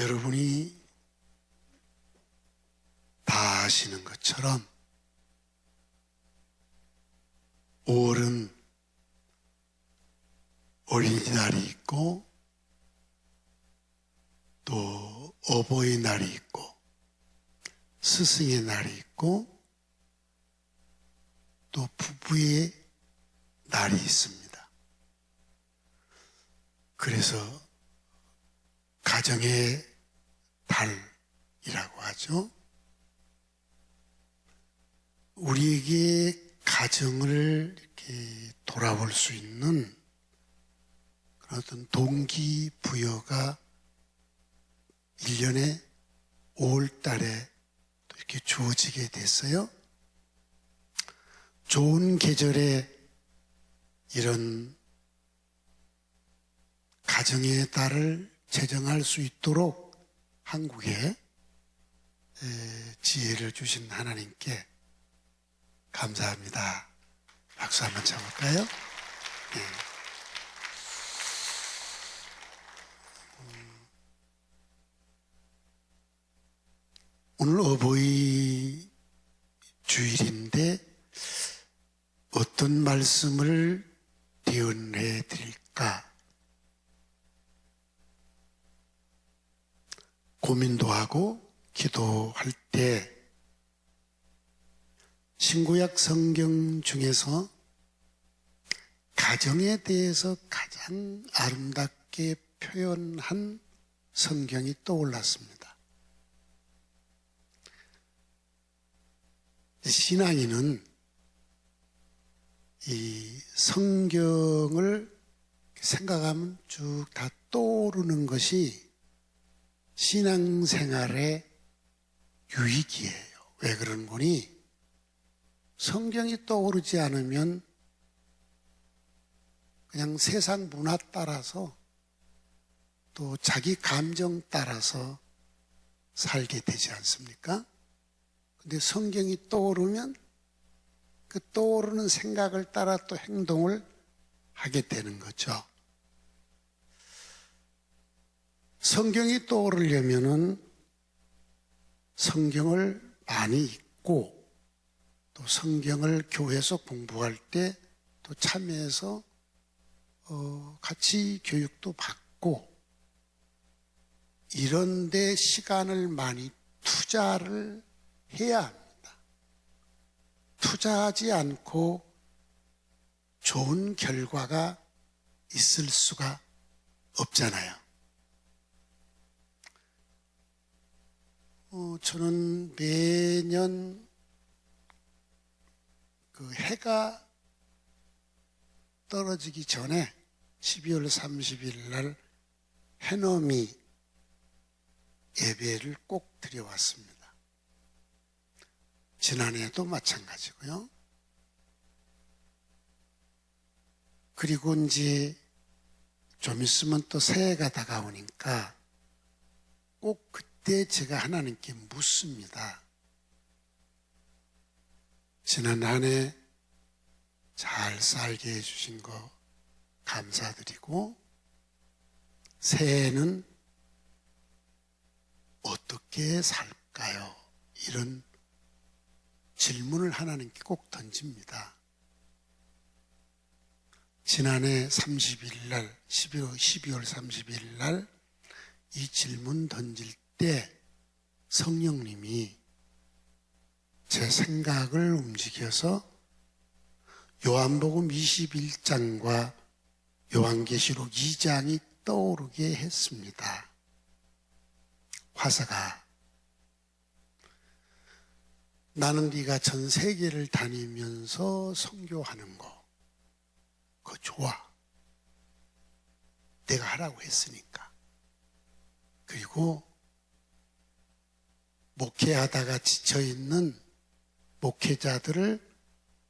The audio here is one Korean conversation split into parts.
여러분이 다 아시는 것처럼 5월은 어린이날이 있고 또 어버이날이 있고 스승의 날이 있고 또 부부의 날이 있습니다. 그래서 가정의 달이라고 하죠. 우리에게 가정을 이렇게 돌아볼 수 있는 그런 어떤 동기부여가 1년에 5월 달에 또 이렇게 주어지게 됐어요. 좋은 계절에 이런 가정의 달을 제정할 수 있도록 한국에 지혜를 주신 하나님께 감사합니다. 박수 한번 쳐볼까요? 네. 오늘 어버이 주일인데 어떤 말씀을 대언해 드릴까 고민도 하고 기도할 때 신구약 성경 중에서 가정에 대해서 가장 아름답게 표현한 성경이 떠올랐습니다. 신앙인은 이 성경을 생각하면 쭉 다 떠오르는 것이 신앙생활의 유익이에요. 왜 그런 거니? 성경이 떠오르지 않으면 그냥 세상 문화 따라서 또 자기 감정 따라서 살게 되지 않습니까? 근데 성경이 떠오르면 그 떠오르는 생각을 따라 또 행동을 하게 되는 거죠. 성경이 떠오르려면은 성경을 많이 읽고 또 성경을 교회에서 공부할 때 또 참여해서 같이 교육도 받고 이런 데 시간을 많이 투자를 해야 합니다. 투자하지 않고 좋은 결과가 있을 수가 없잖아요. 저는 매년 그 해가 떨어지기 전에 12월 30일 날 해넘이 예배를 꼭 드려왔습니다. 지난해도 마찬가지고요. 그리고 이제 좀 있으면 또 새해가 다가오니까 꼭 그때 제가 하나님께 묻습니다. 지난 한 해 잘 살게 해주신 거 감사드리고 새해는 어떻게 살까요? 이런 질문을 하나님께 꼭 던집니다. 지난해 30일 날 12월 30일 날 이 질문 던질 때 성령님이 제 생각을 움직여서 요한복음 21장과 요한계시록 2장이 떠오르게 했습니다. 화사가 나는 네가 전 세계를 다니면서 선교하는 거 그거 좋아. 내가 하라고 했으니까. 그리고 목회하다가 지쳐있는 목회자들을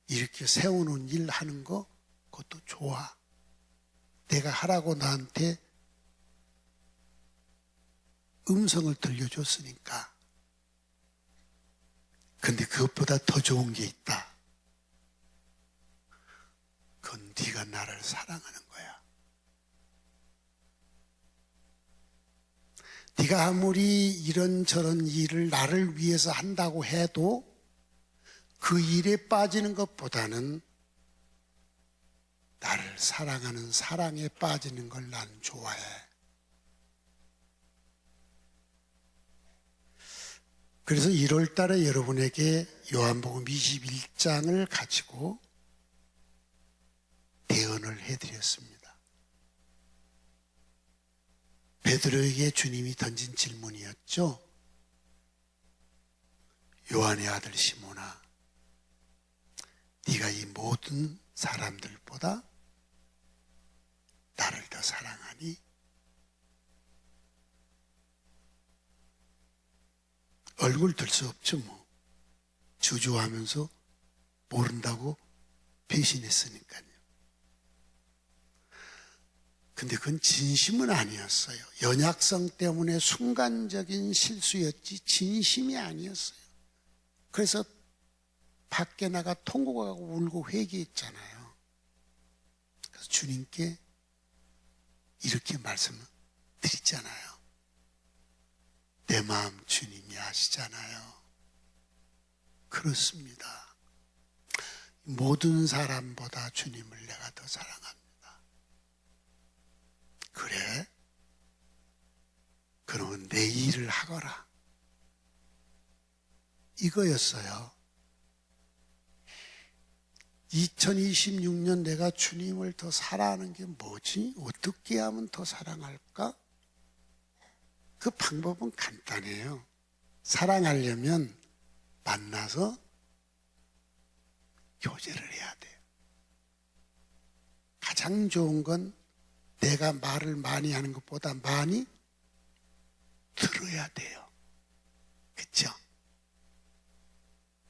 이렇게 세우는 일 하는 거 그것도 좋아. 내가 하라고 나한테 음성을 들려줬으니까. 근데 그것보다 더 좋은 게 있다. 그건 네가 나를 사랑하는 거야. 네가 아무리 이런저런 일을 나를 위해서 한다고 해도 그 일에 빠지는 것보다는 나를 사랑하는 사랑에 빠지는 걸 나는 좋아해. 그래서 1월 달에 여러분에게 요한복음 21장을 가지고 대언을 해드렸습니다. 베드로에게 주님이 던진 질문이었죠. 요한의 아들 시몬아, 네가 이 모든 사람들보다 나를 더 사랑하니? 얼굴 들 수 없죠 뭐. 주저하면서 모른다고 배신했으니까요. 근데 그건 진심은 아니었어요. 연약성 때문에 순간적인 실수였지 진심이 아니었어요. 그래서 밖에 나가 통곡하고 울고 회개했잖아요. 그래서 주님께 이렇게 말씀을 드리잖아요. 내 마음 주님이 아시잖아요. 그렇습니다. 모든 사람보다 주님을 내가 더 사랑합니다. 그래? 그러면 내 일을 하거라. 이거였어요. 2026년 내가 주님을 더 사랑하는 게 뭐지? 어떻게 하면 더 사랑할까? 그 방법은 간단해요. 사랑하려면 만나서 교제를 해야 돼요. 가장 좋은 건 내가 말을 많이 하는 것보다 많이 들어야 돼요. 그렇죠?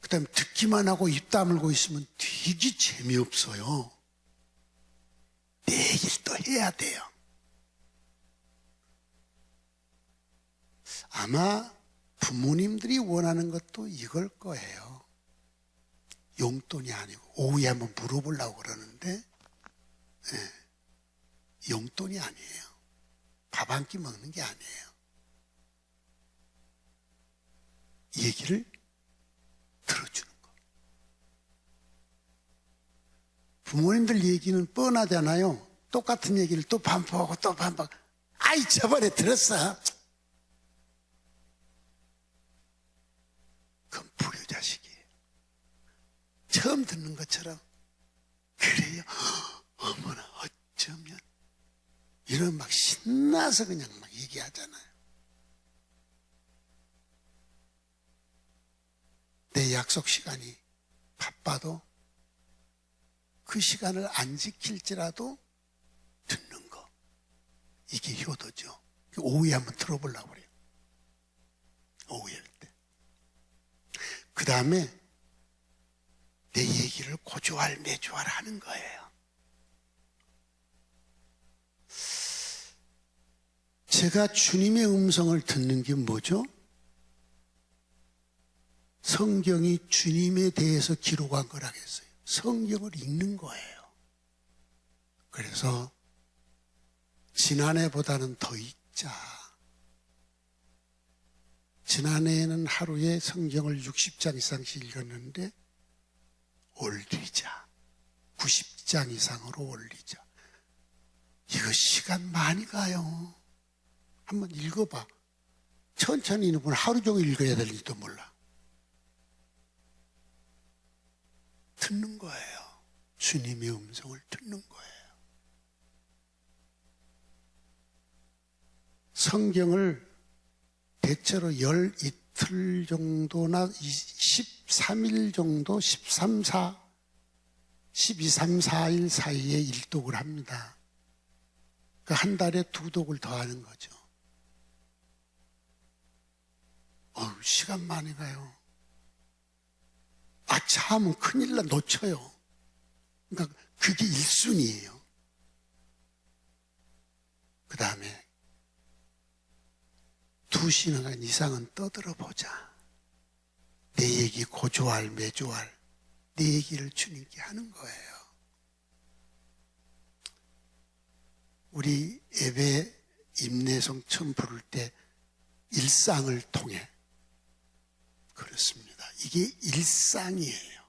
그 다음에 듣기만 하고 입 다물고 있으면 되게 재미없어요. 내 얘기를 또 해야 돼요. 아마 부모님들이 원하는 것도 이걸 거예요. 용돈이 아니고 오후에 한번 물어보려고 그러는데 용돈이 아니에요. 밥 한 끼 먹는 게 아니에요. 얘기를 들어주는 거. 부모님들 얘기는 뻔하잖아요. 똑같은 얘기를 또 반복하고 또 반복하고. 아이 저번에 들었어. 그건 불효자식이에요. 처음 듣는 것처럼 그래요. 어머나 어쩌면 이런 막 신나서 그냥 막 얘기하잖아요. 내 약속 시간이 바빠도 그 시간을 안 지킬지라도 듣는 거. 이게 효도죠. 오후에 한번 들어보려고 그래요. 오후에 할 때. 그 다음에 내 얘기를 고조할 매조할 하는 거예요. 제가 주님의 음성을 듣는 게 뭐죠? 성경이 주님에 대해서 기록한 거라겠어요. 성경을 읽는 거예요. 그래서 지난해보다는 더 읽자. 지난해에는 하루에 성경을 60장 이상씩 읽었는데 올리자. 90장 이상으로 올리자. 이거 시간 많이 가요. 한번 읽어봐. 천천히 읽으면 하루 종일 읽어야 될지도 몰라. 듣는 거예요. 주님의 음성을 듣는 거예요. 성경을 대체로 열 이틀 정도나 13일 정도, 12, 3, 4일 사이에 일독을 합니다. 그러니까 한 달에 2독을 더 하는 거죠. 시간 많이 가요. 아차하면 큰일 나 놓쳐요. 그러니까 그게 1순위예요. 그 다음에 2시간 이상은 떠들어 보자. 내 얘기 고조할 매조할 내 얘기를 주님께 하는 거예요. 우리 예배 임내성 처음 부를 때 일상을 통해 그렇습니다. 이게 일상이에요.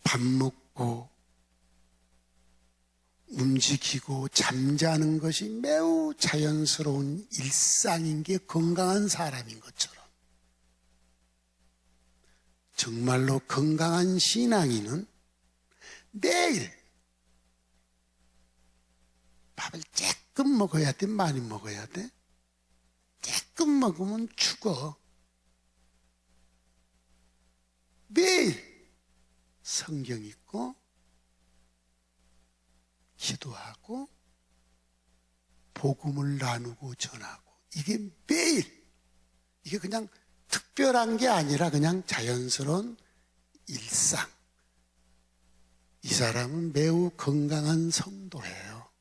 밥 먹고 움직이고 잠자는 것이 매우 자연스러운 일상인 게 건강한 사람인 것처럼, 정말로 건강한 신앙인은 매일 밥을 조금 먹어야 돼? 많이 먹어야 돼? 조금 먹으면 죽어. 매일 성경 읽고 기도하고 복음을 나누고 전하고, 이게 매일, 이게 그냥 특별한 게 아니라 그냥 자연스러운 일상. 이 사람은 매우 건강한 성도예요.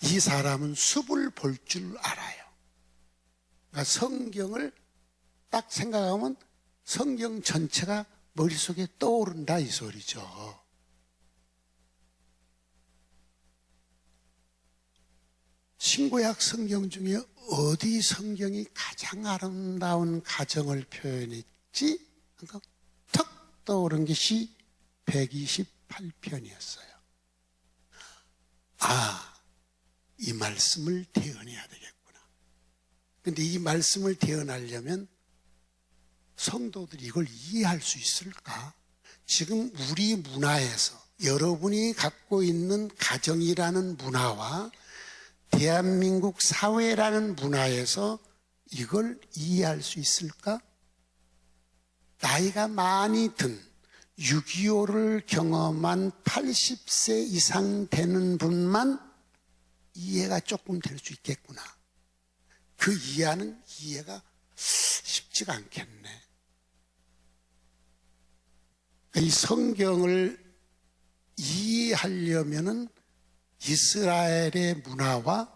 이 사람은 숲을 볼 줄 알아요. 그러니까 성경을 딱 생각하면 성경 전체가 머릿속에 떠오른다 이 소리죠. 신구약 성경 중에 어디 성경이 가장 아름다운 가정을 표현했지? 그러니까 턱 떠오른 것이 128편이었어요. 이 말씀을 대언해야 되겠구나. 근데 이 말씀을 대언하려면 성도들이 이걸 이해할 수 있을까? 지금 우리 문화에서, 여러분이 갖고 있는 가정이라는 문화와 대한민국 사회라는 문화에서 이걸 이해할 수 있을까? 나이가 많이 든 6.25를 경험한 80세 이상 되는 분만 이해가 조금 될 수 있겠구나. 그 이해가 쉽지가 않겠네. 이 성경을 이해하려면은 이스라엘의 문화와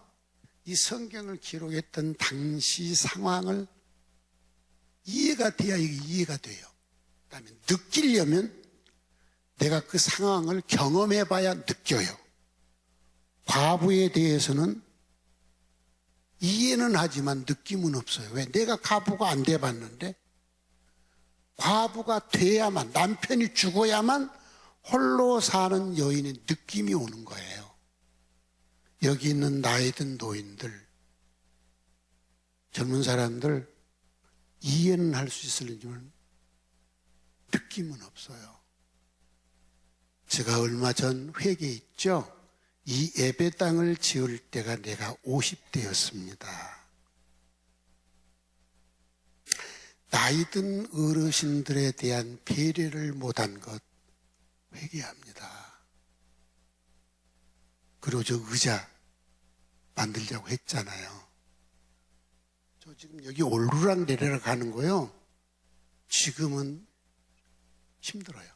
이 성경을 기록했던 당시 상황을 이해가 돼야 이게 이해가 돼요. 그다음에 느끼려면 내가 그 상황을 경험해 봐야 느껴요. 과부에 대해서는 이해는 하지만 느낌은 없어요. 왜? 내가 과부가 안 돼 봤는데, 과부가 돼야만, 남편이 죽어야만 홀로 사는 여인의 느낌이 오는 거예요. 여기 있는 나이 든 노인들, 젊은 사람들 이해는 할 수 있을지만 느낌은 없어요. 제가 얼마 전 회개했죠. 이 예배당을 지을 때가 내가 50대였습니다. 나이 든 어르신들에 대한 배려를 못한 것 회개합니다. 그리고 저 의자 만들자고 했잖아요. 저 지금 여기 오르락 내리락 하는 거요. 지금은 힘들어요.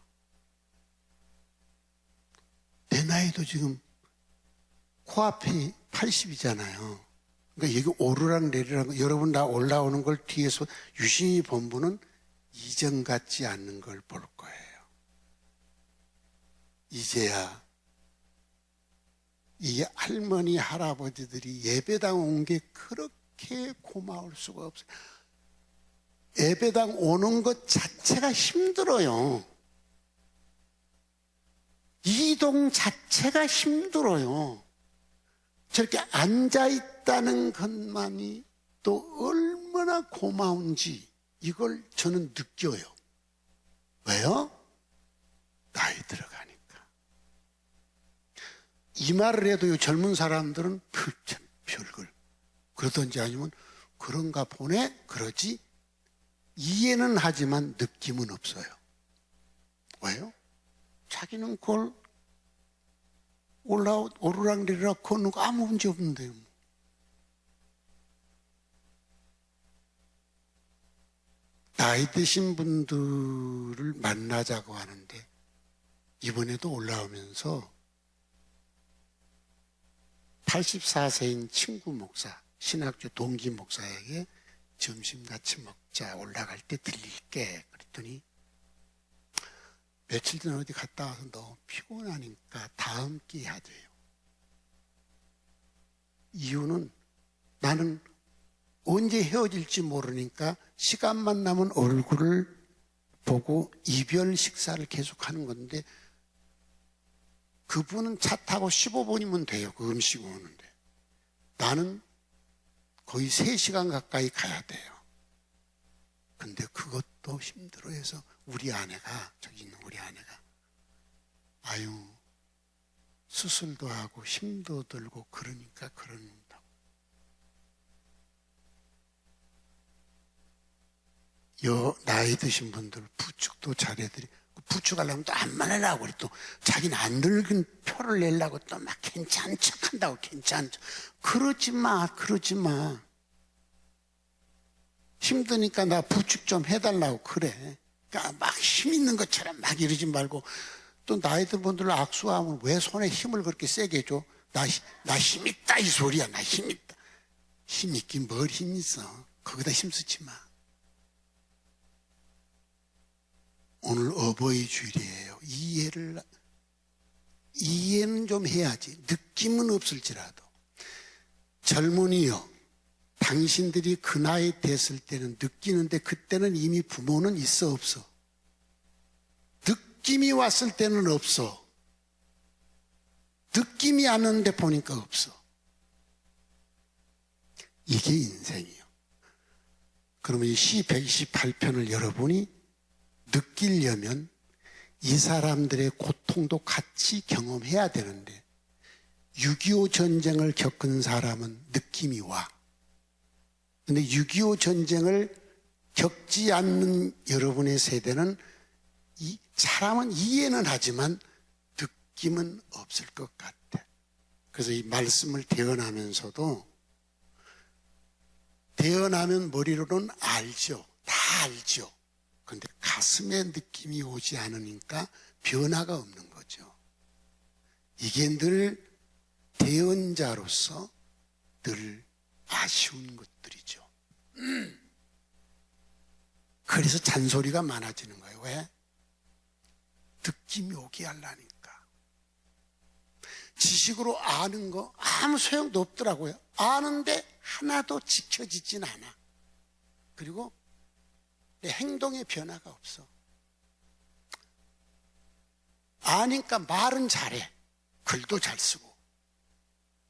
내 나이도 지금 코앞이 80이잖아요. 그러니까 여기 오르락 내리락, 여러분 나 올라오는 걸 뒤에서 유심히 본 분은 이전 같지 않는 걸 볼 거예요. 이제야 이 할머니 할아버지들이 예배당 온 게 그렇게 고마울 수가 없어요. 예배당 오는 것 자체가 힘들어요. 이동 자체가 힘들어요. 저렇게 앉아있다는 것만이 또 얼마나 고마운지 이걸 저는 느껴요. 왜요? 나이 들어가니까. 이 말을 해도 젊은 사람들은 참 별걸 그러든지 아니면 그런가 보네 그러지 이해는 하지만 느낌은 없어요. 왜요? 자기는 그걸 오르락내리락 걷는 거 아무 문제 없는데요. 나이 드신 분들을 만나자고 하는데 이번에도 올라오면서 84세인 친구 목사, 신학교 동기 목사에게 점심 같이 먹자, 올라갈 때 들릴게 그랬더니 며칠 전에 어디 갔다 와서 너무 피곤하니까 다음 끼 하재요. 이유는 나는 언제 헤어질지 모르니까 시간만 나면 얼굴을 보고 이별 식사를 계속하는 건데, 그분은 차 타고 15분이면 돼요. 그 음식 오는데. 나는 거의 3시간 가까이 가야 돼요. 근데 그것도 힘들어해서 우리 아내가, 저기 있는 우리 아내가, 아유, 수술도 하고 힘도 들고 그러니까 그런다고. 나이 드신 분들 부축도 잘해드리고, 부축하려면 또 안 말하려고 그래. 또 자기는 안 늙은 표를 내려고 또 막 괜찮은 척 한다고. 괜찮은 척. 그러지 마, 그러지 마. 힘드니까 나 부축 좀 해달라고 그래. 그러니까 막 힘 있는 것처럼 막 이러지 말고, 또 나이 든 분들 악수하면 왜 손에 힘을 그렇게 세게 줘? 나 힘 있다 이 소리야. 나 힘 있다. 힘 있긴 뭘 힘 있어. 거기다 힘쓰지 마. 오늘 어버이 주일이에요. 이해는 좀 해야지. 느낌은 없을지라도. 젊은이요, 당신들이 그 나이 됐을 때는 느끼는데, 그때는 이미 부모는 있어 없어? 느낌이 왔을 때는 없어. 느낌이 왔는데 보니까 없어. 이게 인생이요. 그러면 이 시 128편을 여러분이 느끼려면 이 사람들의 고통도 같이 경험해야 되는데, 6.25 전쟁을 겪은 사람은 느낌이 와. 근데 6.25 전쟁을 겪지 않는 여러분의 세대는 이 사람은 이해는 하지만 느낌은 없을 것 같아. 그래서 이 말씀을 대언하면서도, 대언하면 머리로는 알죠. 다 알죠. 그런데 가슴에 느낌이 오지 않으니까 변화가 없는 거죠. 이게 늘 대언자로서 늘 아쉬운 것들이죠. 그래서 잔소리가 많아지는 거예요. 왜? 느낌이 오게 하려니까. 지식으로 아는 거 아무 소용도 없더라고요. 아는데 하나도 지켜지진 않아. 그리고 내 행동에 변화가 없어. 아니까 말은 잘해. 글도 잘 쓰고.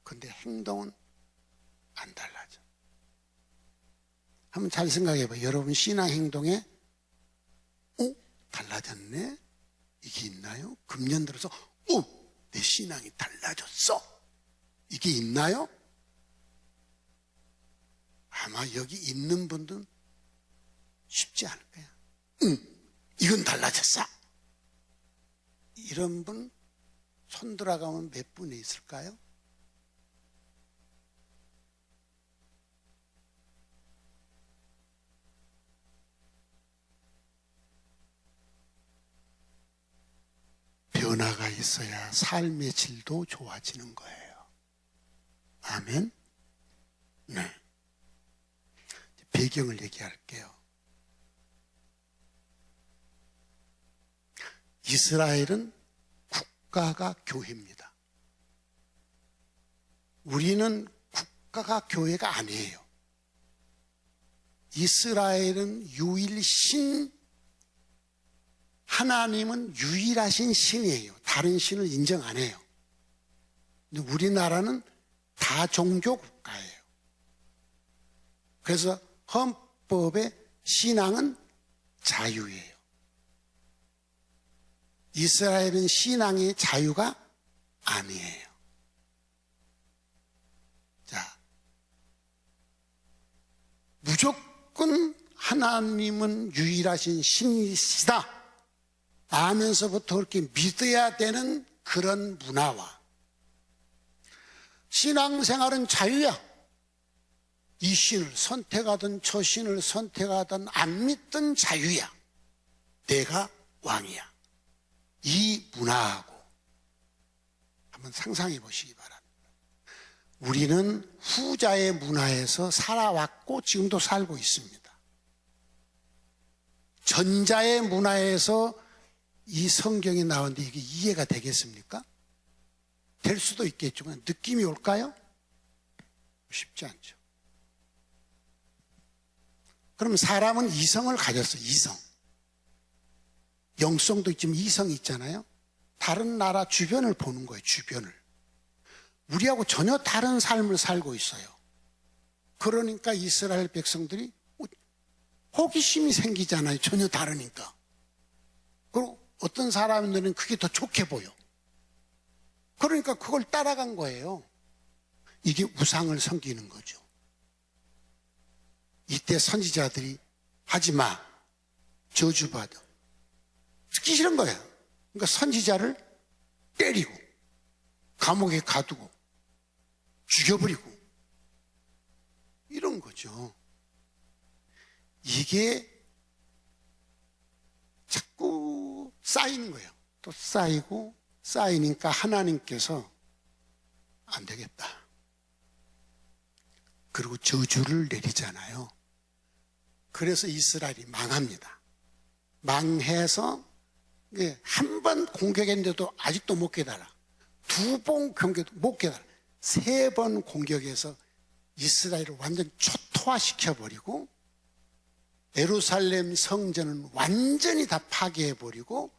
근데 행동은 안 달라져. 한번 잘 생각해 봐요. 여러분 신앙 행동에 달라졌네? 이게 있나요? 금년 들어서 내 신앙이 달라졌어. 이게 있나요? 아마 여기 있는 분들은 쉽지 않을 거야. 이건 달라졌어. 이런 분 손 들어가면 몇 분이 있을까요? 변화가 있어야 삶의 질도 좋아지는 거예요. 아멘? 네. 배경을 얘기할게요. 이스라엘은 국가가 교회입니다. 우리는 국가가 교회가 아니에요. 이스라엘은 유일신, 하나님은 유일하신 신이에요. 다른 신을 인정 안 해요. 근데 우리나라는 다종교 국가예요. 그래서 헌법의 신앙은 자유예요. 이스라엘은 신앙의 자유가 아니에요. 자, 무조건 하나님은 유일하신 신이시다 하면서부터 그렇게 믿어야 되는 그런 문화와, 신앙생활은 자유야. 이 신을 선택하든 저 신을 선택하든 안 믿든 자유야. 내가 왕이야. 이 문화하고 한번 상상해 보시기 바랍니다. 우리는 후자의 문화에서 살아왔고 지금도 살고 있습니다. 전자의 문화에서 이 성경이 나오는데 이게 이해가 되겠습니까? 될 수도 있겠지만 느낌이 올까요? 쉽지 않죠. 그럼 사람은 이성을 가졌어, 이성. 영성도 있지만 이성이 있잖아요. 다른 나라 주변을 보는 거예요, 주변을. 우리하고 전혀 다른 삶을 살고 있어요. 그러니까 이스라엘 백성들이 호기심이 생기잖아요, 전혀 다르니까. 그리고 어떤 사람들은 그게 더 좋게 보여. 그러니까 그걸 따라간 거예요. 이게 우상을 섬기는 거죠. 이때 선지자들이 하지 마, 저주받아. 듣기 싫은 거예요. 그러니까 선지자를 때리고 감옥에 가두고 죽여버리고 이런 거죠. 이게 자꾸 쌓이는 거예요. 또 쌓이고 쌓이니까 하나님께서 안 되겠다. 그리고 저주를 내리잖아요. 그래서 이스라엘이 망합니다. 망해서 한 번 공격했는데도 아직도 못 깨달아. 두 번 공격도 못 깨달아. 세 번 공격해서 이스라엘을 완전 초토화시켜버리고 예루살렘 성전은 완전히 다 파괴해버리고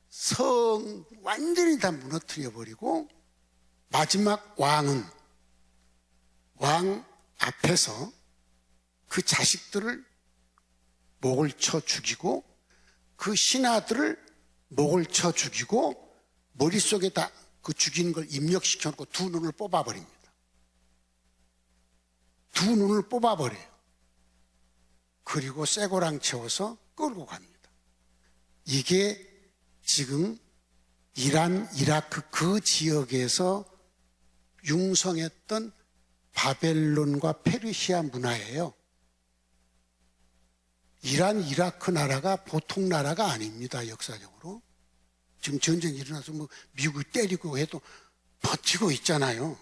성 완전히 다 무너뜨려버리고 마지막 왕은 왕 앞에서 그 자식들을 목을 쳐 죽이고 그 신하들을 목을 쳐 죽이고 머릿속에다 그 죽이는 걸 입력시켜 놓고 두 눈을 뽑아버립니다. 두 눈을 뽑아버려요. 그리고 쇠고랑 채워서 끌고 갑니다. 이게 지금 이란, 이라크 그 지역에서 융성했던 바벨론과 페르시아 문화예요. 이란, 이라크 나라가 보통 나라가 아닙니다, 역사적으로. 지금 전쟁이 일어나서 뭐 미국이 때리고 해도 버티고 있잖아요.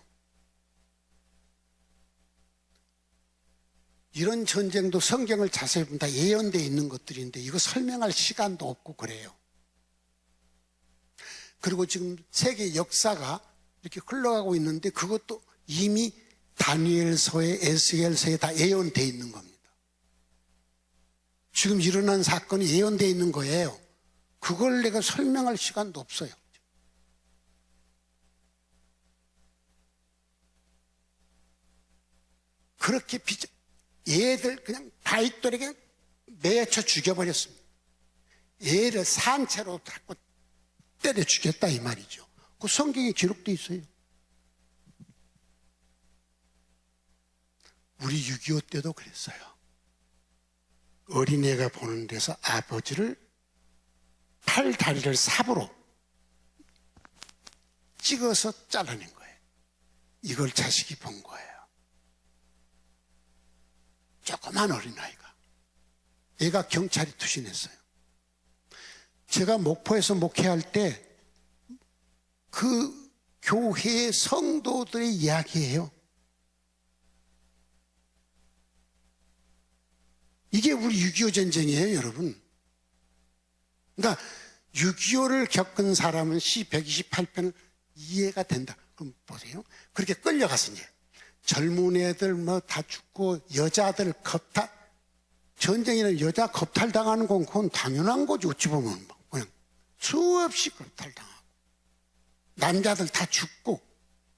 이런 전쟁도 성경을 자세히 보면 다 예언되어 있는 것들인데 이거 설명할 시간도 없고 그래요. 그리고 지금 세계 역사가 이렇게 흘러가고 있는데 그것도 이미 다니엘서에 에스겔서에 다 예언되어 있는 겁니다. 지금 일어난 사건이 예언되어 있는 거예요. 그걸 내가 설명할 시간도 없어요. 그렇게 얘들 그냥 다윗들에게 매쳐 죽여버렸습니다. 얘를 산채로 자꾸 때려 죽였다 이 말이죠. 그 성경에 기록되어 있어요. 우리 6.25 때도 그랬어요. 어린애가 보는 데서 아버지를 팔 다리를 삽으로 찍어서 잘라낸 거예요. 이걸 자식이 본 거예요. 조그만 어린아이가. 얘가 경찰이 투신했어요. 제가 목포에서 목회할 때 그 교회의 성도들의 이야기예요. 이게 우리 6.25 전쟁이에요, 여러분. 그러니까 6.25를 겪은 사람은 시 128편을 이해가 된다. 그럼 보세요. 그렇게 끌려가서 이제 젊은 애들 뭐 다 죽고 여자들 겁탈, 전쟁에는 여자 겁탈당하는 건 그건 당연한 거지. 어찌 보면 그냥 수없이 겁탈당하고 남자들 다 죽고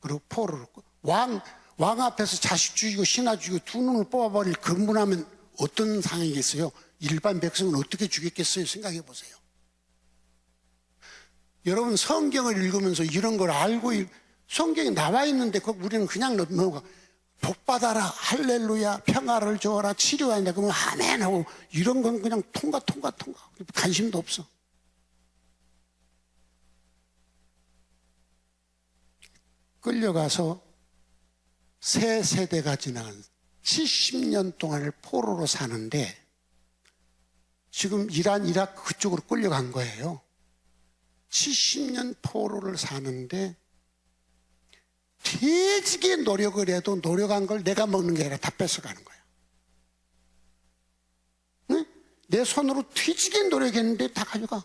그리고 포로를 왕 앞에서 자식 죽이고 신하 죽이고 두 눈을 뽑아버릴 근무하면 어떤 상황이겠어요? 일반 백성은 어떻게 죽였겠어요? 생각해 보세요. 여러분 성경을 읽으면서 이런 걸 알고 성경에 나와 있는데 우리는 그냥 넘어가. 복받아라, 할렐루야, 평화를 주어라, 치료한다 그러면 아멘 하고 이런 건 그냥 통과 관심도 없어. 끌려가서 세 세대가 지난 70년 동안을 포로로 사는데 지금 이란, 이라크 그쪽으로 끌려간 거예요. 70년 포로를 사는데 되지게 노력을 해도 노력한 걸 내가 먹는 게 아니라 다 뺏어가는 거야. 응? 내 손으로 뒤지게 노력했는데 다 가져가.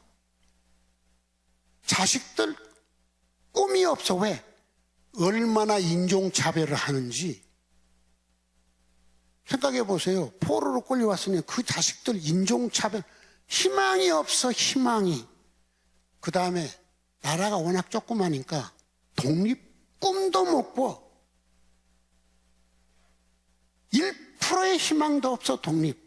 자식들 꿈이 없어. 왜? 얼마나 인종차별을 하는지 생각해 보세요. 포로로 끌려왔으니 그 자식들 인종차별, 희망이 없어, 희망이. 그 다음에 나라가 워낙 조그마니까 독립 꿈도 못 꿔. 1%의 희망도 없어, 독립.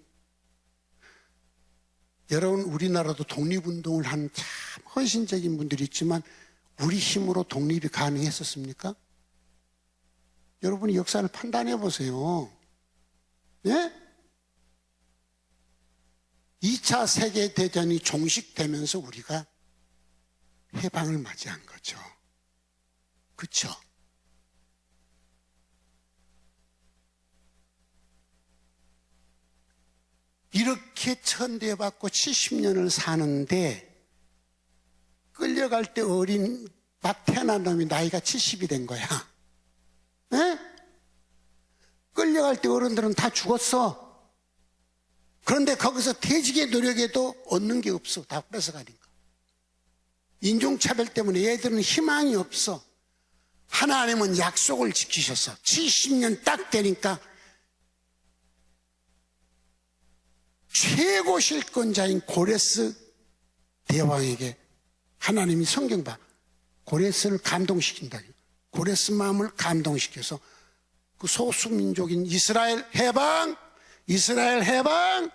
여러분, 우리나라도 독립운동을 한 참 헌신적인 분들이 있지만 우리 힘으로 독립이 가능했었습니까? 여러분이 역사를 판단해 보세요. 예? 2차 세계대전이 종식되면서 우리가 해방을 맞이한 거죠. 그렇죠? 이렇게 천대받고 70년을 사는데 끌려갈 때 어린 막 태어난 놈이 나이가 70이 된 거야. 에? 끌려갈 때 어른들은 다 죽었어. 그런데 거기서 퇴직의 노력에도 얻는 게 없어. 다 뺏어가니까. 인종차별 때문에 얘들은 희망이 없어. 하나님은 약속을 지키셨어. 70년 딱 되니까 최고 실권자인 고레스 대왕에게 하나님이 성경 봐. 고레스를 감동시킨다. 고레스 마음을 감동시켜서 그 소수민족인 이스라엘 해방, 이스라엘 해방,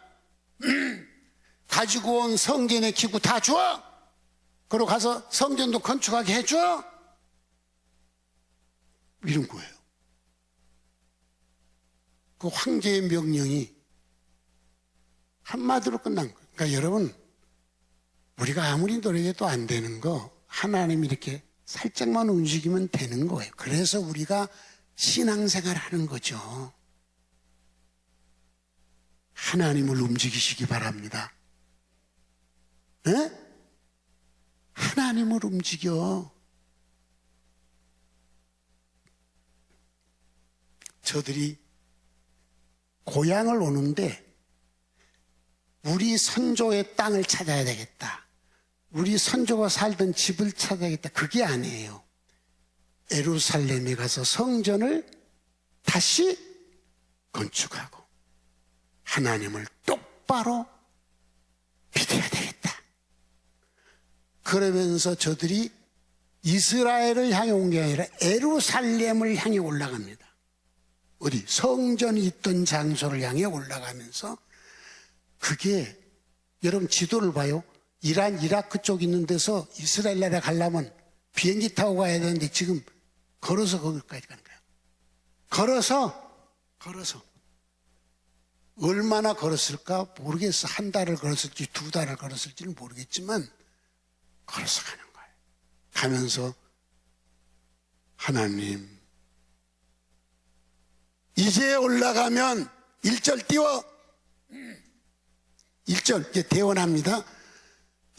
가지고 온 성전의 기구 다 줘. 그리고 가서 성전도 건축하게 해줘. 이런 거예요. 그 황제의 명령이 한마디로 끝난 거예요. 그러니까 여러분, 우리가 아무리 노력해도 안 되는 거 하나님이 이렇게 살짝만 움직이면 되는 거예요. 그래서 우리가 신앙생활 하는 거죠. 하나님을 움직이시기 바랍니다. 네? 하나님을 움직여. 저들이 고향을 오는데 우리 선조의 땅을 찾아야 되겠다. 우리 선조가 살던 집을 찾아야겠다. 그게 아니에요. 예루살렘에 가서 성전을 다시 건축하고 하나님을 똑바로 믿어야 되겠다. 그러면서 저들이 이스라엘을 향해 온 게 아니라 예루살렘을 향해 올라갑니다. 어디? 성전이 있던 장소를 향해 올라가면서 그게 여러분 지도를 봐요. 이란, 이라크 쪽 있는 데서 이스라엘 나라에 가려면 비행기 타고 가야 되는데 지금 걸어서 거기까지 가는 거예요. 걸어서. 얼마나 걸었을까 모르겠어. 한 달을 걸었을지 두 달을 걸었을지는 모르겠지만 걸어서 가는 거예요. 가면서 하나님 이제 올라가면 1절 띄워. 1절 이제 대원합니다.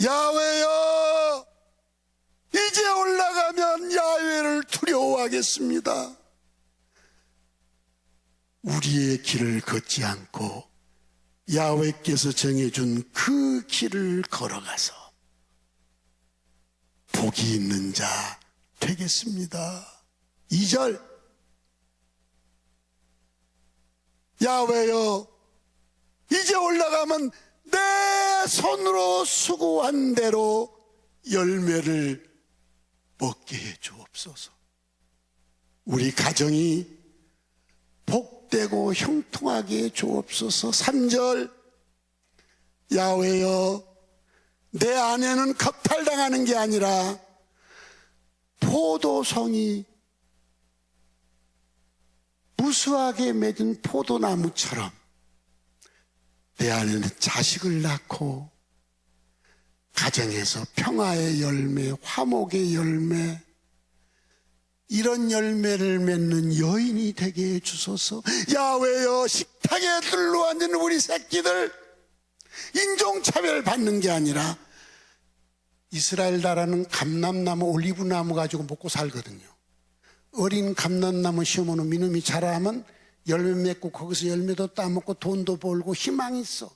야훼여 이제 올라가면 야훼를 두려워하겠습니다. 우리의 길을 걷지 않고 야훼께서 정해준 그 길을 걸어가서 복이 있는 자 되겠습니다. 2절 야훼여 이제 올라가면 내 손으로 수고한 대로 열매를 먹게 해 주옵소서. 우리 가정이 복되고 형통하게 해 주옵소서. 3절 야훼여 내 아내는 겁탈당하는 게 아니라 포도송이 무수하게 맺은 포도나무처럼 내 아내는 자식을 낳고 가정에서 평화의 열매, 화목의 열매, 이런 열매를 맺는 여인이 되게 해주소서. 야훼여 식탁에 둘러앉은 우리 새끼들 인종차별 받는 게 아니라 이스라엘 나라는 감람나무, 올리브나무 가지고 먹고 살거든요. 어린 감람나무 심어놓은 이놈이 자라면 열매 맺고 거기서 열매도 따먹고 돈도 벌고 희망이 있어.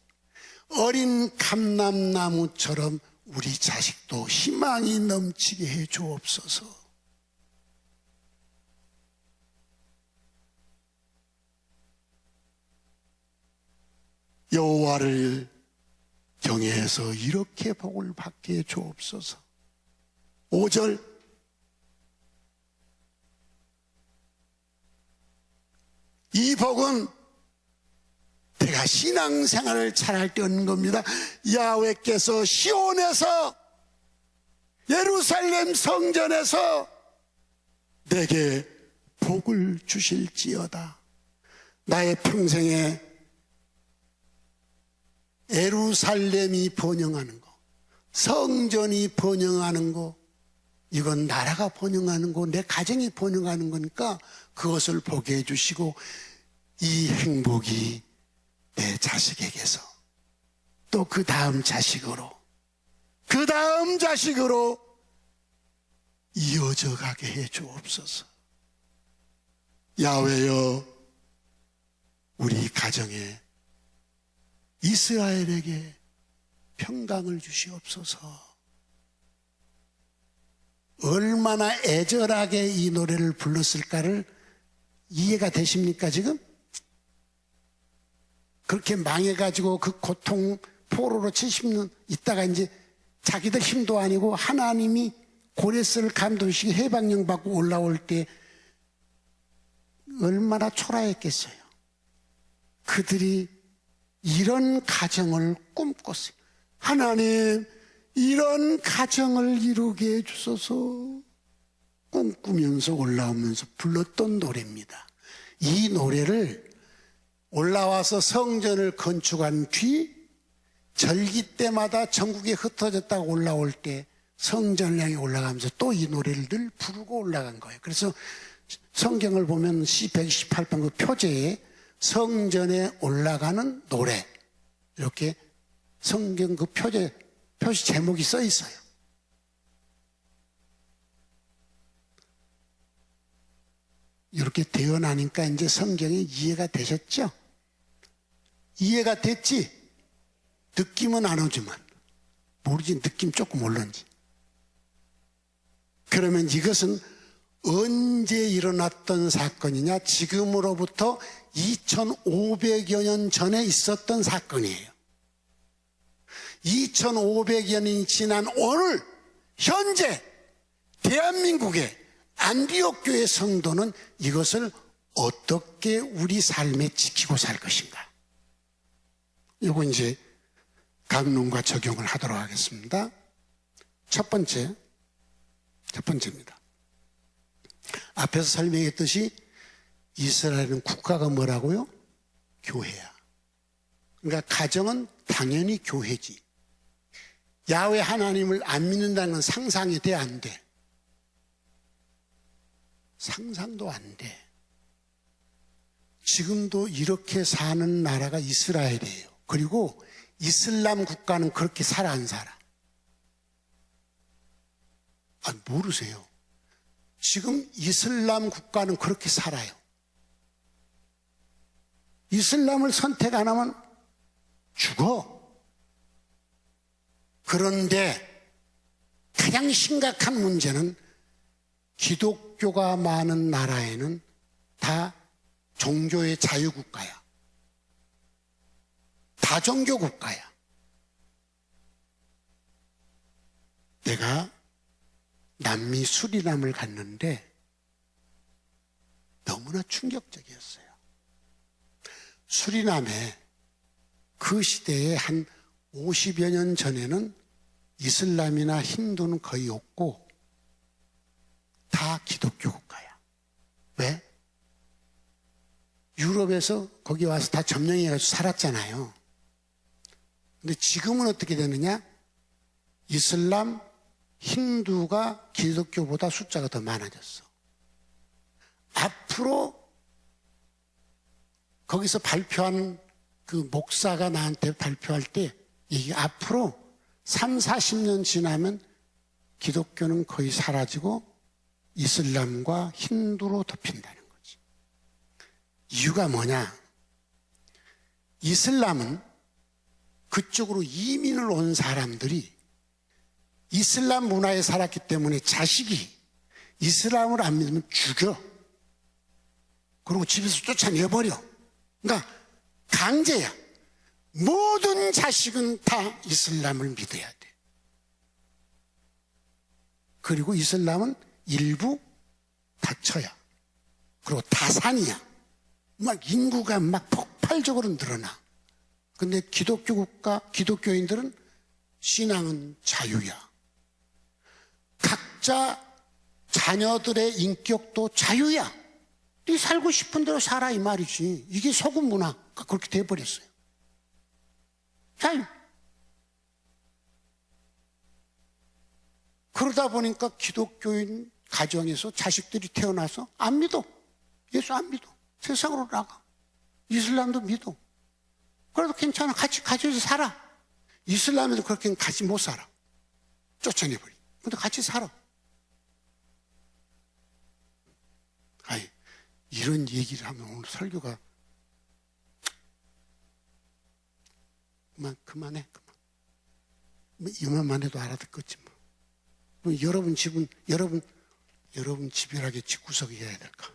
어린 감람나무처럼 우리 자식도 희망이 넘치게 해 주옵소서. 여호와를 경외해서 이렇게 복을 받게 해 주옵소서. 5절, 이 복은 내가 신앙생활을 잘할 때 얻는 겁니다. 야훼께서 시온에서, 예루살렘 성전에서 내게 복을 주실지어다. 나의 평생에 예루살렘이 번영하는 거, 성전이 번영하는 거, 이건 나라가 번영하는 거, 내 가정이 번영하는 거니까 그것을 보게 해주시고, 이 행복이 내 자식에게서 또 그 다음 자식으로, 그 다음 자식으로 이어져 가게 해 주옵소서. 야훼여, 우리 가정에 이스라엘에게 평강을 주시옵소서. 얼마나 애절하게 이 노래를 불렀을까를 이해가 되십니까 지금? 그렇게 망해가지고 그 고통 포로로 70년 있다가 이제 자기들 힘도 아니고 하나님이 고레스를 감동시키고 해방령 받고 올라올 때 얼마나 초라했겠어요. 그들이 이런 가정을 꿈꿨어요. 하나님, 이런 가정을 이루게 해주소서. 꿈꾸면서 올라오면서 불렀던 노래입니다. 이 노래를 올라와서 성전을 건축한 뒤 절기 때마다 전국에 흩어졌다가 올라올 때 성전을 향해 올라가면서 또 이 노래를 늘 부르고 올라간 거예요. 그래서 성경을 보면 C128편 그 표제에 성전에 올라가는 노래, 이렇게 성경 그 표시 제목이 써 있어요. 이렇게 되어나니까 이제 성경이 이해가 되셨죠? 이해가 됐지? 느낌은 안 오지만 모르지, 느낌 조금 올런지. 그러면 이것은 언제 일어났던 사건이냐? 지금으로부터 2500여 년 전에 있었던 사건이에요. 2500여 년이 지난 오늘 현재 대한민국의 안디옥 교회 성도는 이것을 어떻게 우리 삶에 지키고 살 것인가? 이거 이제 강론과 적용을 하도록 하겠습니다. 첫 번째입니다. 앞에서 설명했듯이 이스라엘은 국가가 뭐라고요? 교회야. 그러니까 가정은 당연히 교회지. 야훼 하나님을 안 믿는다는 건 상상이 돼, 안 돼? 상상도 안 돼. 지금도 이렇게 사는 나라가 이스라엘이에요. 그리고 이슬람 국가는 그렇게 살아, 안 살아? 모르세요. 지금 이슬람 국가는 그렇게 살아요. 이슬람을 선택 안 하면 죽어. 그런데 가장 심각한 문제는 기독교가 많은 나라에는 다 종교의 자유국가야. 다종교 국가야. 내가 남미 수리남을 갔는데 너무나 충격적이었어요. 수리남에 그 시대에 한 50여 년 전에는 이슬람이나 힌두는 거의 없고 다 기독교 국가야. 왜? 유럽에서 거기 와서 다 점령해가지고 살았잖아요. 근데 지금은 어떻게 되느냐? 이슬람, 힌두가 기독교보다 숫자가 더 많아졌어. 앞으로 거기서 발표한 그 목사가 나한테 발표할 때 이게 앞으로 3, 40년 지나면 기독교는 거의 사라지고 이슬람과 힌두로 덮인다는 거지. 이유가 뭐냐? 이슬람은 그쪽으로 이민을 온 사람들이 이슬람 문화에 살았기 때문에 자식이 이슬람을 안 믿으면 죽여. 그리고 집에서 쫓아내버려. 그러니까 강제야. 모든 자식은 다 이슬람을 믿어야 돼. 그리고 이슬람은 일부 다쳐야. 그리고 다산이야. 막 인구가 막 폭발적으로 늘어나. 근데 기독교 국가, 기독교인들은 신앙은 자유야. 각자 자녀들의 인격도 자유야. 네 살고 싶은 대로 살아 이 말이지. 이게 서구 문화가 그렇게 돼버렸어요. 자유. 그러다 보니까 기독교인 가정에서 자식들이 태어나서 안 믿어. 예수 안 믿어. 세상으로 나가. 이슬람도 믿어. 그래도 괜찮아. 같이 가져서 살아. 이슬람에도 그렇게는 같이 못 살아. 쫓아내버려. 근데 같이 살아. 아이, 이런 얘기를 하면 오늘 설교가 그만해. 뭐 이만만 해도 알아듣겠지 뭐. 뭐 여러분 집은 여러분 집이라게 집구석이어야 될까?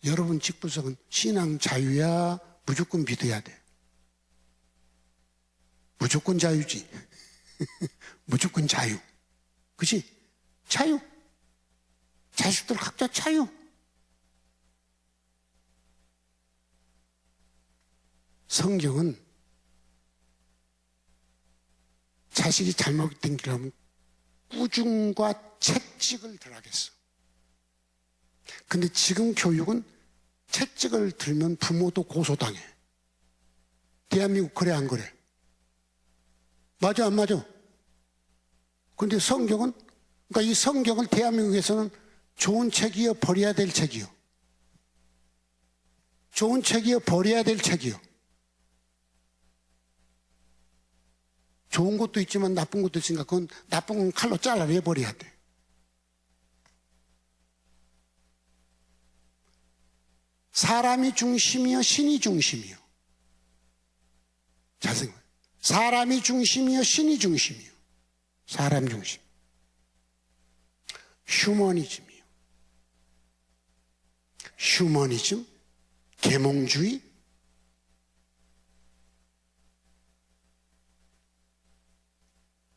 여러분 집구석은 신앙 자유야, 무조건 믿어야 돼. 무조건 자유지. 무조건 자유. 그치? 자유. 자식들 각자 자유. 성경은 자식이 잘못된 길을 하면 꾸중과 채찍을 들하겠어. 근데 지금 교육은 채찍을 들면 부모도 고소당해. 대한민국 그래 안 그래? 맞아 안 맞아? 근데 성경은, 그러니까 이 성경을 대한민국에서는 좋은 책이요 버려야 될 책이요. 좋은 책이요 버려야 될 책이요. 좋은 것도 있지만 나쁜 것도 있으니까 그건 나쁜 건 칼로 잘라내버려야 돼. 사람이 중심이요 신이 중심이요. 잘 생각해. 사람이 중심이요 신이 중심이요. 사람 중심. 휴머니즘이요. 휴머니즘, 계몽주의.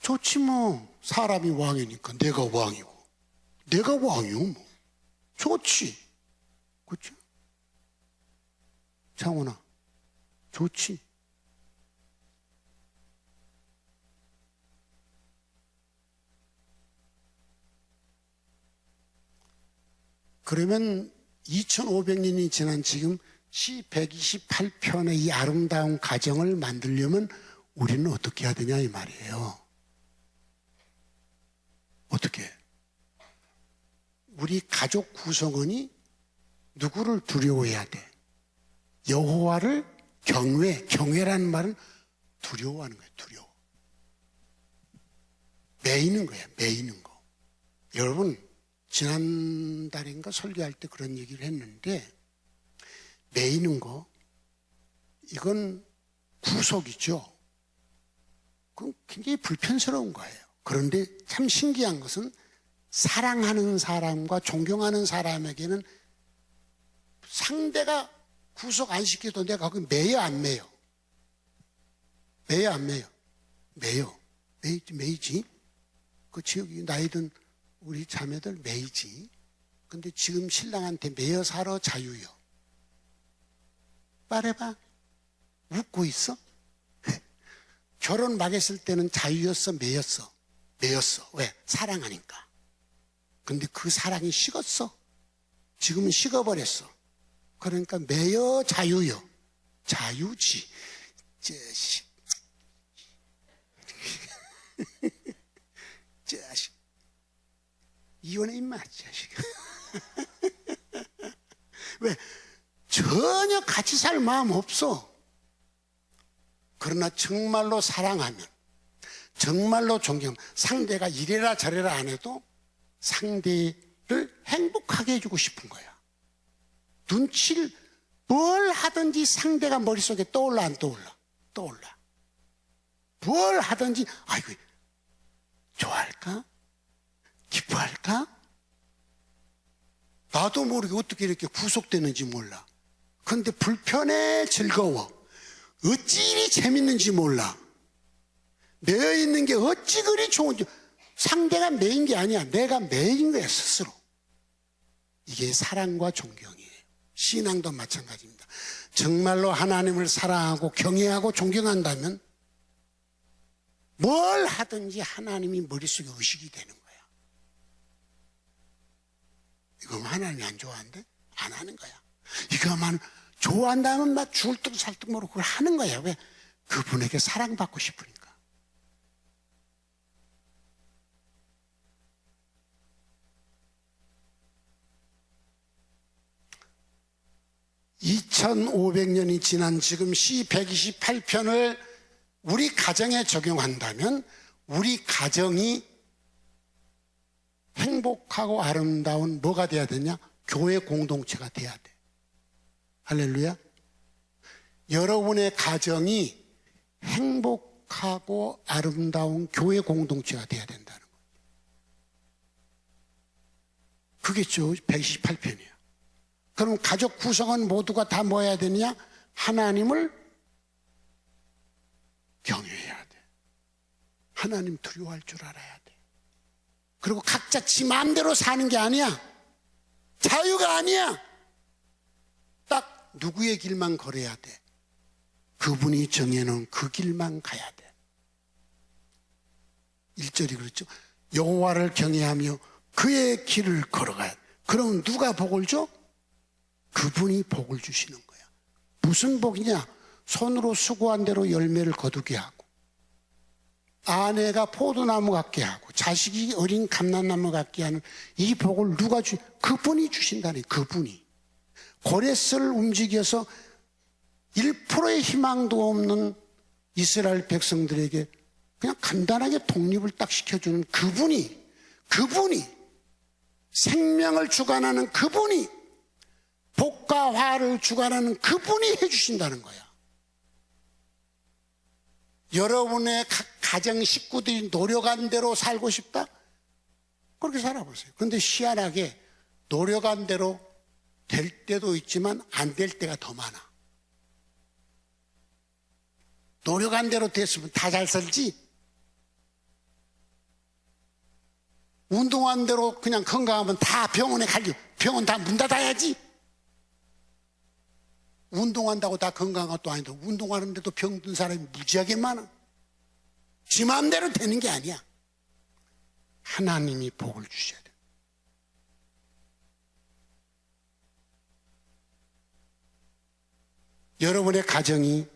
좋지 뭐. 사람이 왕이니까 내가 왕이고. 내가 왕이요 뭐. 좋지. 그렇죠? 창원아, 좋지. 그러면 2500년이 지난 지금 시 128편의 이 아름다운 가정을 만들려면 우리는 어떻게 해야 되냐 이 말이에요. 어떻게? 우리 가족 구성원이 누구를 두려워해야 돼? 여호와를 경외라는 말은 두려워하는 거예요. 두려워. 매이는 거야. 매이는 거. 여러분 지난달인가 설교할 때 그런 얘기를 했는데 매이는 거 이건 구속이죠. 그건 굉장히 불편스러운 거예요. 그런데 참 신기한 것은 사랑하는 사람과 존경하는 사람에게는 상대가 구속 안 시켜도 내가 거기 매여 안 매여? 매여 안 매여? 매여. 매이지. 그치, 여기 나이 든 우리 자매들 매이지. 근데 지금 신랑한테 매여 살아 자유요. 말해봐. 웃고 있어? 결혼 막 했을 때는 자유였어, 매였어? 매였어. 왜? 사랑하니까. 근데 그 사랑이 식었어. 지금은 식어버렸어. 그러니까 매여 자유요. 자유지. 자식. 자식. 이혼해 임마 자식. 왜? 전혀 같이 살 마음 없어. 그러나 정말로 사랑하면, 정말로 존경하면 상대가 이래라 저래라 안 해도 상대를 행복하게 해주고 싶은 거야. 눈치를 뭘 하든지 상대가 머릿속에 떠올라 안 떠올라? 떠올라. 뭘 하든지 아이고 좋아할까? 기뻐할까? 나도 모르게 어떻게 이렇게 구속되는지 몰라. 그런데 불편해, 즐거워. 어찌 이리 재밌는지 몰라. 매여 있는 게 어찌 그리 좋은지. 상대가 매인 게 아니야. 내가 매인 거야, 스스로. 이게 사랑과 존경이에요. 신앙도 마찬가지입니다. 정말로 하나님을 사랑하고 경외하고 존경한다면 뭘 하든지 하나님이 머릿속에 의식이 되는 거야. 이거만 하나님이 안 좋아하는데 안 하는 거야. 이거만 좋아한다면 막 죽을 듯 살 듯 모르고 그걸 하는 거야. 왜? 그분에게 사랑받고 싶으니까. (2500년이) 지난 지금 시 128편을 우리 가정에 적용한다면 우리 가정이 행복하고 아름다운 뭐가 돼야 되냐? 교회 공동체가 돼야 돼. 할렐루야. 여러분의 가정이 행복하고 아름다운 교회 공동체가 돼야 된다는 거예요. 그게죠. 128편이에요. 그럼 가족 구성원 모두가 다 뭐 해야 되느냐? 하나님을 경외해야 돼. 하나님 두려워할 줄 알아야 돼. 그리고 각자 지 마음대로 사는 게 아니야. 자유가 아니야. 딱 누구의 길만 걸어야 돼. 그분이 정해놓은 그 길만 가야 돼. 1절이 그렇죠. 여호와를 경외하며 그의 길을 걸어가야 돼. 그럼 누가 복을 줘? 그분이 복을 주시는 거야. 무슨 복이냐? 손으로 수고한 대로 열매를 거두게 하고, 아내가 포도나무 같게 하고, 자식이 어린 감람나무 같게 하는 이 복을 누가 그분이 주신다니. 그분이 고레스를 움직여서 1%의 희망도 없는 이스라엘 백성들에게 그냥 간단하게 독립을 딱 시켜주는 그분이 생명을 주관하는 그분이, 복과 화를 주관하는 그분이 해주신다는 거야. 여러분의 가정 식구들이 노력한 대로 살고 싶다? 그렇게 살아보세요. 그런데 희한하게 노력한 대로 될 때도 있지만 안 될 때가 더 많아. 노력한 대로 됐으면 다 잘 살지. 운동한 대로 그냥 건강하면 다 병원에 갈려. 병원 다 문 닫아야지. 운동한다고 다 건강한 것도 아닌데 운동하는데도 병든 사람이 무지하게 많아. 지 마음대로 되는 게 아니야. 하나님이 복을 주셔야 돼. 여러분의 가정이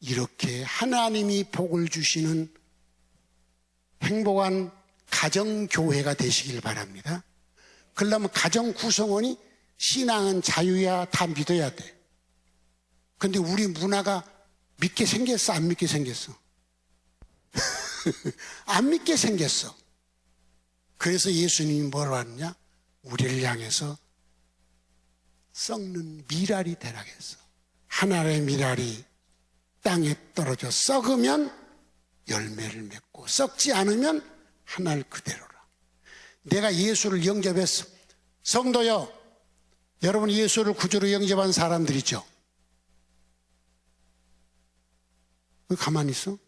이렇게 하나님이 복을 주시는 행복한 가정교회가 되시길 바랍니다. 그러려면 가정 구성원이 신앙은 자유야, 다 믿어야 돼. 근데 우리 문화가 믿게 생겼어, 안 믿게 생겼어? 안 믿게 생겼어. 그래서 예수님이 뭐라고 하느냐? 우리를 향해서 썩는 미랄이 되라고 했어. 하나의 미랄이 땅에 떨어져 썩으면 열매를 맺고 썩지 않으면 하늘 그대로라. 내가 예수를 영접했어. 성도여, 여러분 예수를 구주로 영접한 사람들이죠. 왜 가만히 있어?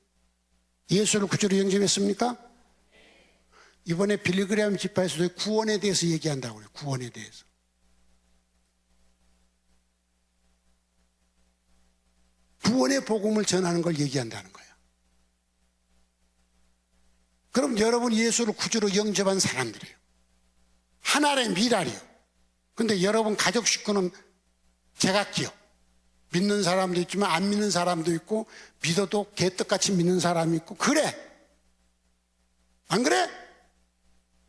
예수를 구주로 영접했습니까? 이번에 빌리그레암 집회에서도 구원에 대해서 얘기한다고 그래요. 구원에 대해서. 구원의 복음을 전하는 걸 얘기한다는 거예요. 그럼 여러분 예수를 구주로 영접한 사람들이에요. 하나의 미랄이에요. 근데 여러분 가족 식구는 제각기요. 믿는 사람도 있지만 안 믿는 사람도 있고, 믿어도 개떡같이 믿는 사람이 있고, 그래. 안 그래?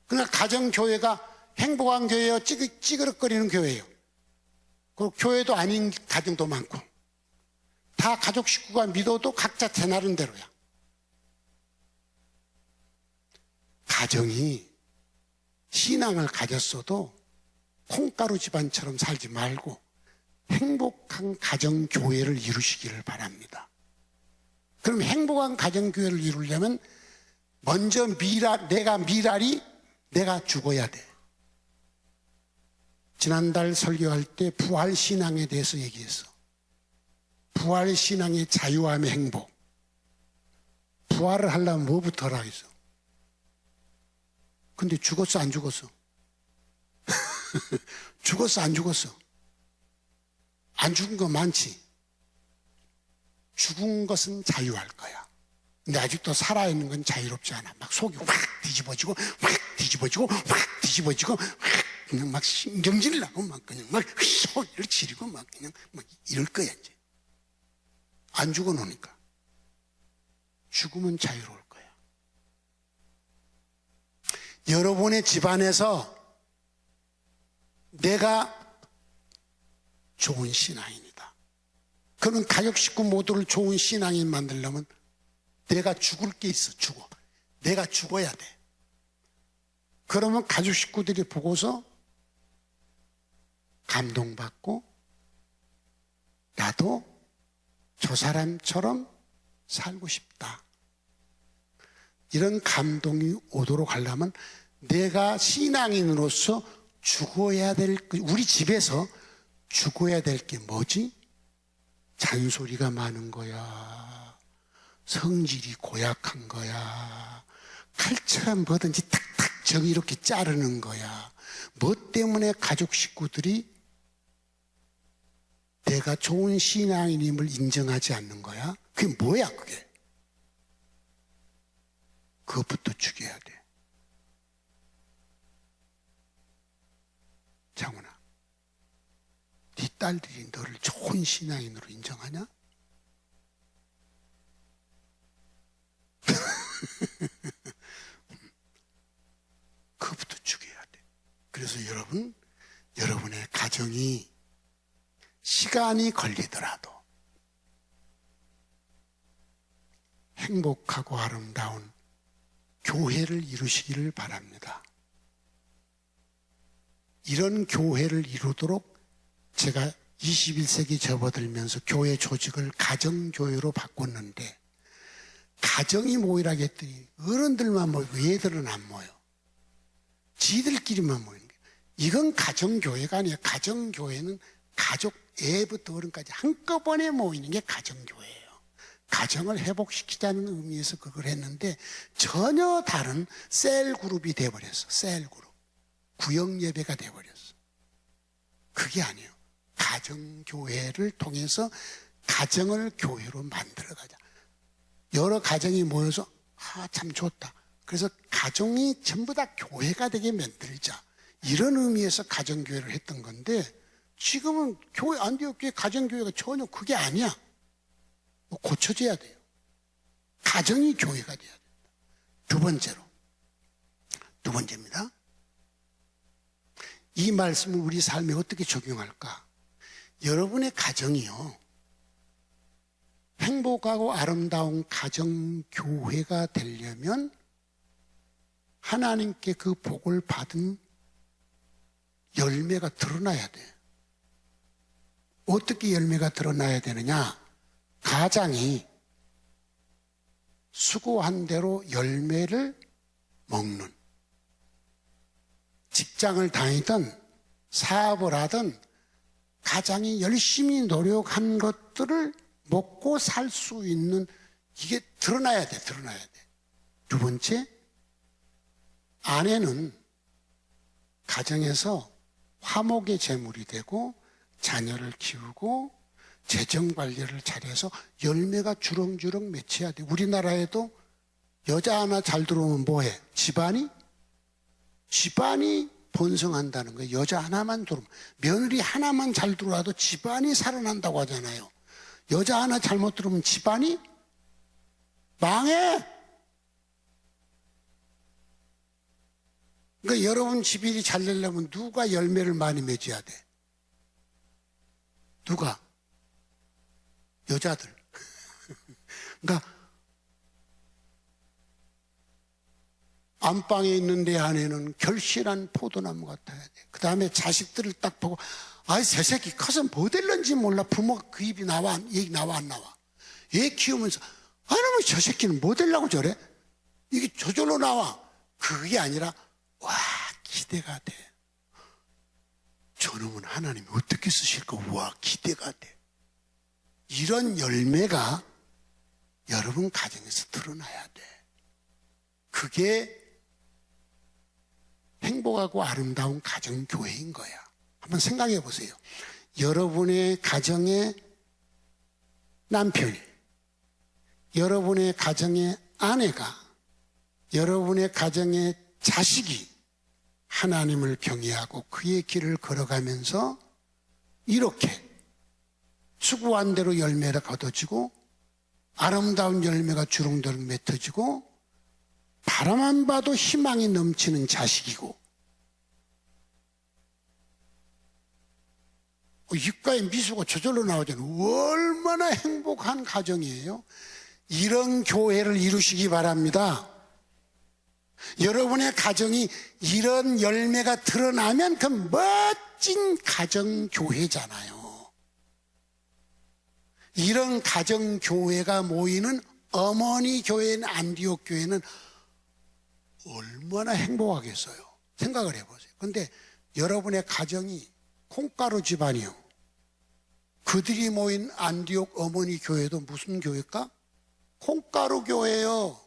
그냥 가정교회가 행복한 교회예요? 찌그러거리는 교회예요? 그 교회도 아닌 가정도 많고, 다 가족 식구가 믿어도 각자 제 나름대로야. 가정이 신앙을 가졌어도 콩가루 집안처럼 살지 말고 행복한 가정교회를 이루시기를 바랍니다. 그럼 행복한 가정교회를 이루려면 먼저 내가 죽어야 돼. 지난달 설교할 때 부활신앙에 대해서 얘기했어. 부활신앙의 자유함의 행복. 부활을 하려면 뭐부터 하라 했어? 근데 죽었어, 안 죽었어? 죽었어, 안 죽었어? 안 죽은 거 많지? 죽은 것은 자유할 거야. 근데 아직도 살아있는 건 자유롭지 않아. 막 속이 확 뒤집어지고, 확 뒤집어지고, 확 뒤집어지고, 확 그냥 막 신경질 나고, 막 그냥 막 소리를 지르고, 막 그냥 막 이럴 거야, 이제. 안 죽어 놓으니까. 죽으면 자유로울 거야. 여러분의 집안에서 내가 좋은 신앙인이다. 그러면 가족 식구 모두를 좋은 신앙인 만들려면 내가 죽을 게 있어, 죽어. 내가 죽어야 돼. 그러면 가족 식구들이 보고서 감동받고 나도 저 사람처럼 살고 싶다. 이런 감동이 오도록 하려면 내가 신앙인으로서 죽어야 될, 우리 집에서 죽어야 될 게 뭐지? 잔소리가 많은 거야. 성질이 고약한 거야. 칼처럼 뭐든지 탁탁 정의롭게 자르는 거야. 뭐 때문에 가족 식구들이 내가 좋은 신앙인임을 인정하지 않는 거야? 그게 뭐야, 그게? 그것부터 죽여야 돼. 장훈아, 네 딸들이 너를 좋은 신앙인으로 인정하냐? 그것부터 죽여야 돼. 그래서 여러분의 가정이 시간이 걸리더라도 행복하고 아름다운 교회를 이루시기를 바랍니다. 이런 교회를 이루도록 제가 21세기 접어들면서 교회 조직을 가정교회로 바꿨는데, 가정이 모이라고 했더니 어른들만 모이고 얘들은 안 모여. 지들끼리만 모이는 거예요. 이건 가정교회가 아니에요. 가정교회는 가족, 애부터 어른까지 한꺼번에 모이는 게 가정교회예요. 가정을 회복시키자는 의미에서 그걸 했는데 전혀 다른 셀그룹이 돼버렸어. 셀그룹. 구역예배가 돼버렸어. 그게 아니에요. 가정교회를 통해서 가정을 교회로 만들어가자. 여러 가정이 모여서 참 좋다. 그래서 가정이 전부 다 교회가 되게 만들자. 이런 의미에서 가정교회를 했던 건데, 지금은 교회 안디옥교회 가정교회가 전혀 그게 아니야. 고쳐져야 돼요. 가정이 교회가 돼야 된다. 두 번째입니다. 이 말씀을 우리 삶에 어떻게 적용할까? 여러분의 가정이요, 행복하고 아름다운 가정교회가 되려면 하나님께 그 복을 받은 열매가 드러나야 돼. 어떻게 열매가 드러나야 되느냐? 가장이 수고한 대로 열매를 먹는, 직장을 다니든 사업을 하든 가장이 열심히 노력한 것들을 먹고 살 수 있는, 이게 드러나야 돼. 두 번째, 아내는 가정에서 화목의 제물이 되고 자녀를 키우고 재정관리를 잘해서 열매가 주렁주렁 맺혀야 돼. 우리나라에도 여자 하나 잘 들어오면 뭐해? 집안이 번성한다는 거예요. 여자 하나만 들어오면. 며느리 하나만 잘 들어와도 집안이 살아난다고 하잖아요. 여자 하나 잘못 들어오면 집안이 망해. 그러니까 여러분 집이 잘 되려면 누가 열매를 많이 맺어야 돼? 누가? 여자들. 그러니까 안방에 있는 내 아내는 결실한 포도나무 같아야 돼. 그 다음에 자식들을 딱 보고, 새 새끼 커서 뭐 될런지 몰라. 부모가 그 입이 나와, 얘기 나와 안 나와. 얘 키우면서 뭐 저 새끼는 뭐 되려고 저래? 이게 저절로 나와. 그게 아니라 기대가 돼. 저놈은 하나님이 어떻게 쓰실까? 와, 기대가 돼. 이런 열매가 여러분 가정에서 드러나야 돼. 그게 행복하고 아름다운 가정교회인 거야. 한번 생각해 보세요. 여러분의 가정의 남편이, 여러분의 가정의 아내가, 여러분의 가정의 자식이 하나님을 경외하고 그의 길을 걸어가면서 이렇게 추구한 대로 열매가 거둬지고 아름다운 열매가 주렁주렁 맺어지고 바라만 봐도 희망이 넘치는 자식이고 입가에 미소가 저절로 나오잖아요. 얼마나 행복한 가정이에요. 이런 교회를 이루시기 바랍니다. 여러분의 가정이 이런 열매가 드러나면 그 멋진 가정교회잖아요. 이런 가정교회가 모이는 어머니 교회는, 안디옥 교회는 얼마나 행복하겠어요. 생각을 해보세요. 그런데 여러분의 가정이 콩가루 집안이요. 그들이 모인 안디옥 어머니 교회도 무슨 교회일까? 콩가루 교회예요.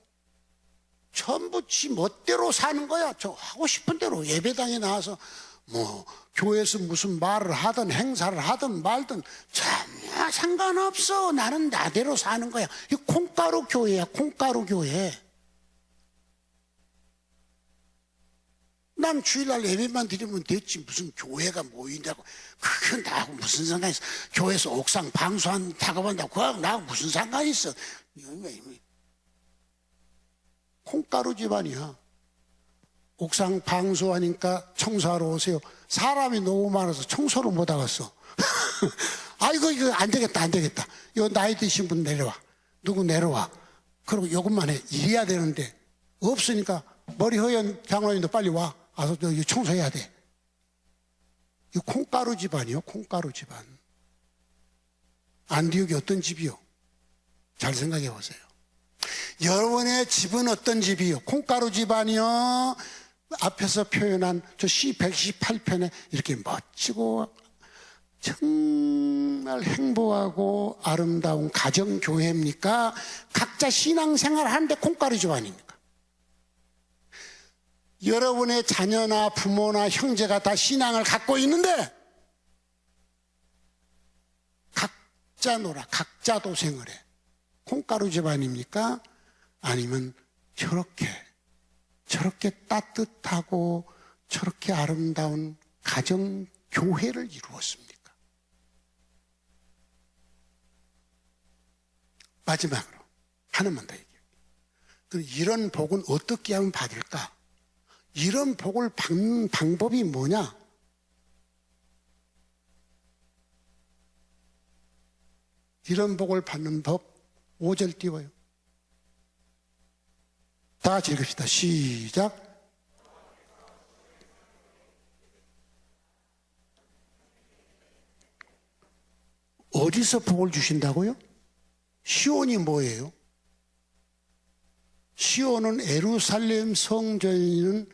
전부 지 멋대로 사는 거야. 저 하고 싶은 대로 예배당에 나와서 뭐 교회에서 무슨 말을 하든 행사를 하든 말든 전혀 상관없어. 나는 나대로 사는 거야. 이 콩가루 교회야. 콩가루 교회. 난 주일날 예배만 드리면 됐지. 무슨 교회가 모인다고. 그건 나하고 무슨 상관이 있어. 교회에서 옥상 방수한 작업한다고. 그거하고 나하고 무슨 상관이 있어. 콩가루 집안이야. 옥상 방수하니까 청소하러 오세요. 사람이 너무 많아서 청소를 못 하겠어. 아이고 이거 안 되겠다 안 되겠다. 이거 나이 드신 분 내려와. 누구 내려와. 그리고 이것만 해. 이래야 되는데 없으니까 머리 허연 장로님도 빨리 와. 와서 이거 청소해야 돼. 이 콩가루 집안이요. 콩가루 집안. 안디옥이 어떤 집이요? 잘 생각해 보세요. 여러분의 집은 어떤 집이요? 콩가루 집안이요. 앞에서 표현한 저 시 118편에 이렇게 멋지고 정말 행복하고 아름다운 가정교회입니까? 각자 신앙생활 하는데 콩가루 집안입니까? 여러분의 자녀나 부모나 형제가 다 신앙을 갖고 있는데 각자 놀아, 각자 도생을 해. 콩가루 집안입니까? 아니면 저렇게 따뜻하고 저렇게 아름다운 가정교회를 이루었습니까? 마지막으로 하나만 더 얘기해요. 그럼 이런 복은 어떻게 하면 받을까? 이런 복을 받는 방법이 뭐냐? 이런 복을 받는 법 5절 띄워요. 다 같이 읽읍시다. 시작. 어디서 복을 주신다고요? 시온이 뭐예요? 시온은 예루살렘 성전인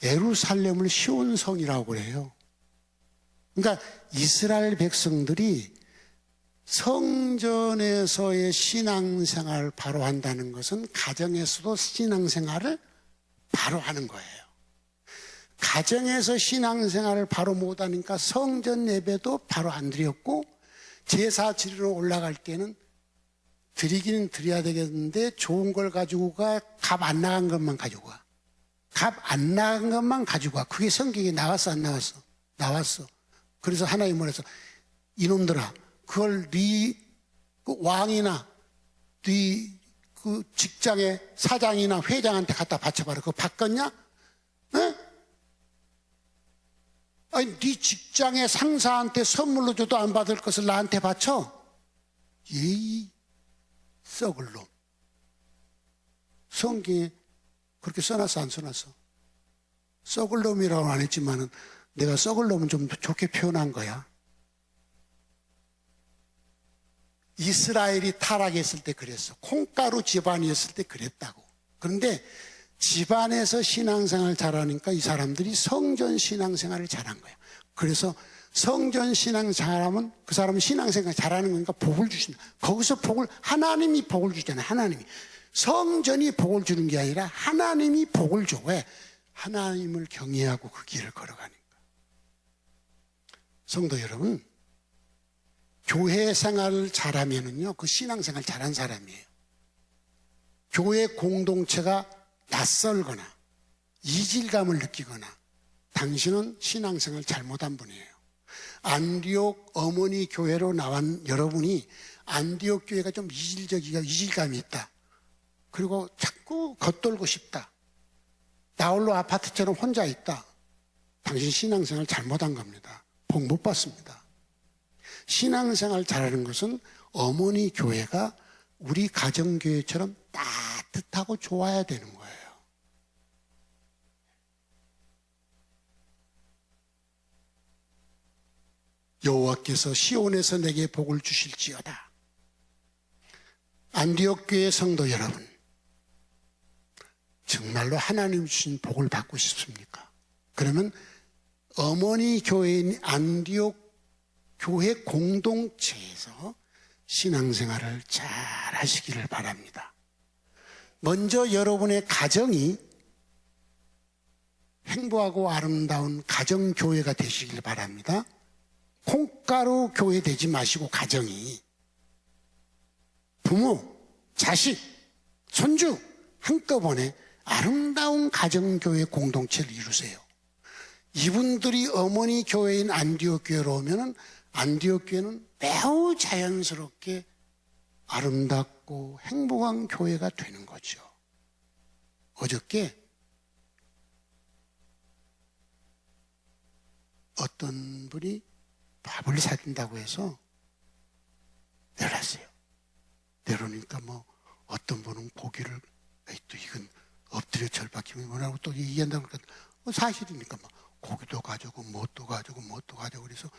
예루살렘을 시온성이라고 그래요. 그러니까 이스라엘 백성들이 성전에서의 신앙생활을 바로 한다는 것은 가정에서도 신앙생활을 바로 하는 거예요. 가정에서 신앙생활을 바로 못하니까 성전 예배도 바로 안 드렸고 제사 지르러 올라갈 때는 드리기는 드려야 되겠는데 좋은 걸 가지고 가. 값 안 나간 것만 가지고 가. 값 안 나간 것만 가지고 가. 그게 성경에 나왔어 안 나왔어? 나왔어. 그래서 하나님이 뭐래서 이놈들아 그걸 네 그 왕이나 네 그 직장의 사장이나 회장한테 갖다 바쳐봐라. 그거 바꿨냐? 네? 아니 네 직장의 상사한테 선물로 줘도 안 받을 것을 나한테 바쳐? 이 썩을 놈. 성경에 그렇게 써놨어 안 써놨어? 썩을 놈이라고는 안 했지만은 내가 썩을 놈은 좀 좋게 표현한 거야. 이스라엘이 타락했을 때 그랬어. 콩가루 집안이었을 때 그랬다고. 그런데 집안에서 신앙생활을 잘하니까 이 사람들이 성전 신앙생활을 잘한 거야. 그래서 성전 신앙 잘하면 그 사람은 신앙생활 잘하는 거니까 복을 주신다. 거기서 복을, 하나님이 복을 주잖아요. 하나님이. 성전이 복을 주는 게 아니라 하나님이 복을 줘. 왜? 하나님을 경외하고 그 길을 걸어가니까. 성도 여러분, 교회 생활을 잘하면은요, 그 신앙생활 잘한 사람이에요. 교회 공동체가 낯설거나 이질감을 느끼거나 당신은 신앙생활 잘못한 분이에요. 안디옥 어머니 교회로 나온 여러분이 안디옥 교회가 좀 이질감이 있다. 그리고 자꾸 겉돌고 싶다. 나홀로 아파트처럼 혼자 있다. 당신 신앙생활 잘못한 겁니다. 복 못 받습니다. 신앙생활 잘하는 것은 어머니 교회가 우리 가정교회처럼 따뜻하고 좋아야 되는 거예요. 여호와께서 시온에서 내게 복을 주실지어다. 안디옥 교회 성도 여러분, 정말로 하나님 주신 복을 받고 싶습니까? 그러면 어머니 교회인 안디옥 교회 공동체에서 신앙생활을 잘 하시기를 바랍니다. 먼저 여러분의 가정이 행복하고 아름다운 가정교회가 되시길 바랍니다. 콩가루 교회 되지 마시고 가정이 부모, 자식, 손주 한꺼번에 아름다운 가정교회 공동체를 이루세요. 이분들이 어머니 교회인 안디옥 교회로 오면은 안디옥 교회는 매우 자연스럽게 아름답고 행복한 교회가 되는 거죠. 어저께 어떤 분이 밥을 사준다고 해서 내려놨어요. 내려오니까 뭐 어떤 분은 고기를 또 이건 엎드려 절박히면 뭐라고 또 얘기한다고 그러니까 사실이니까 막 고기도 가지고 뭣도 가지고 그래서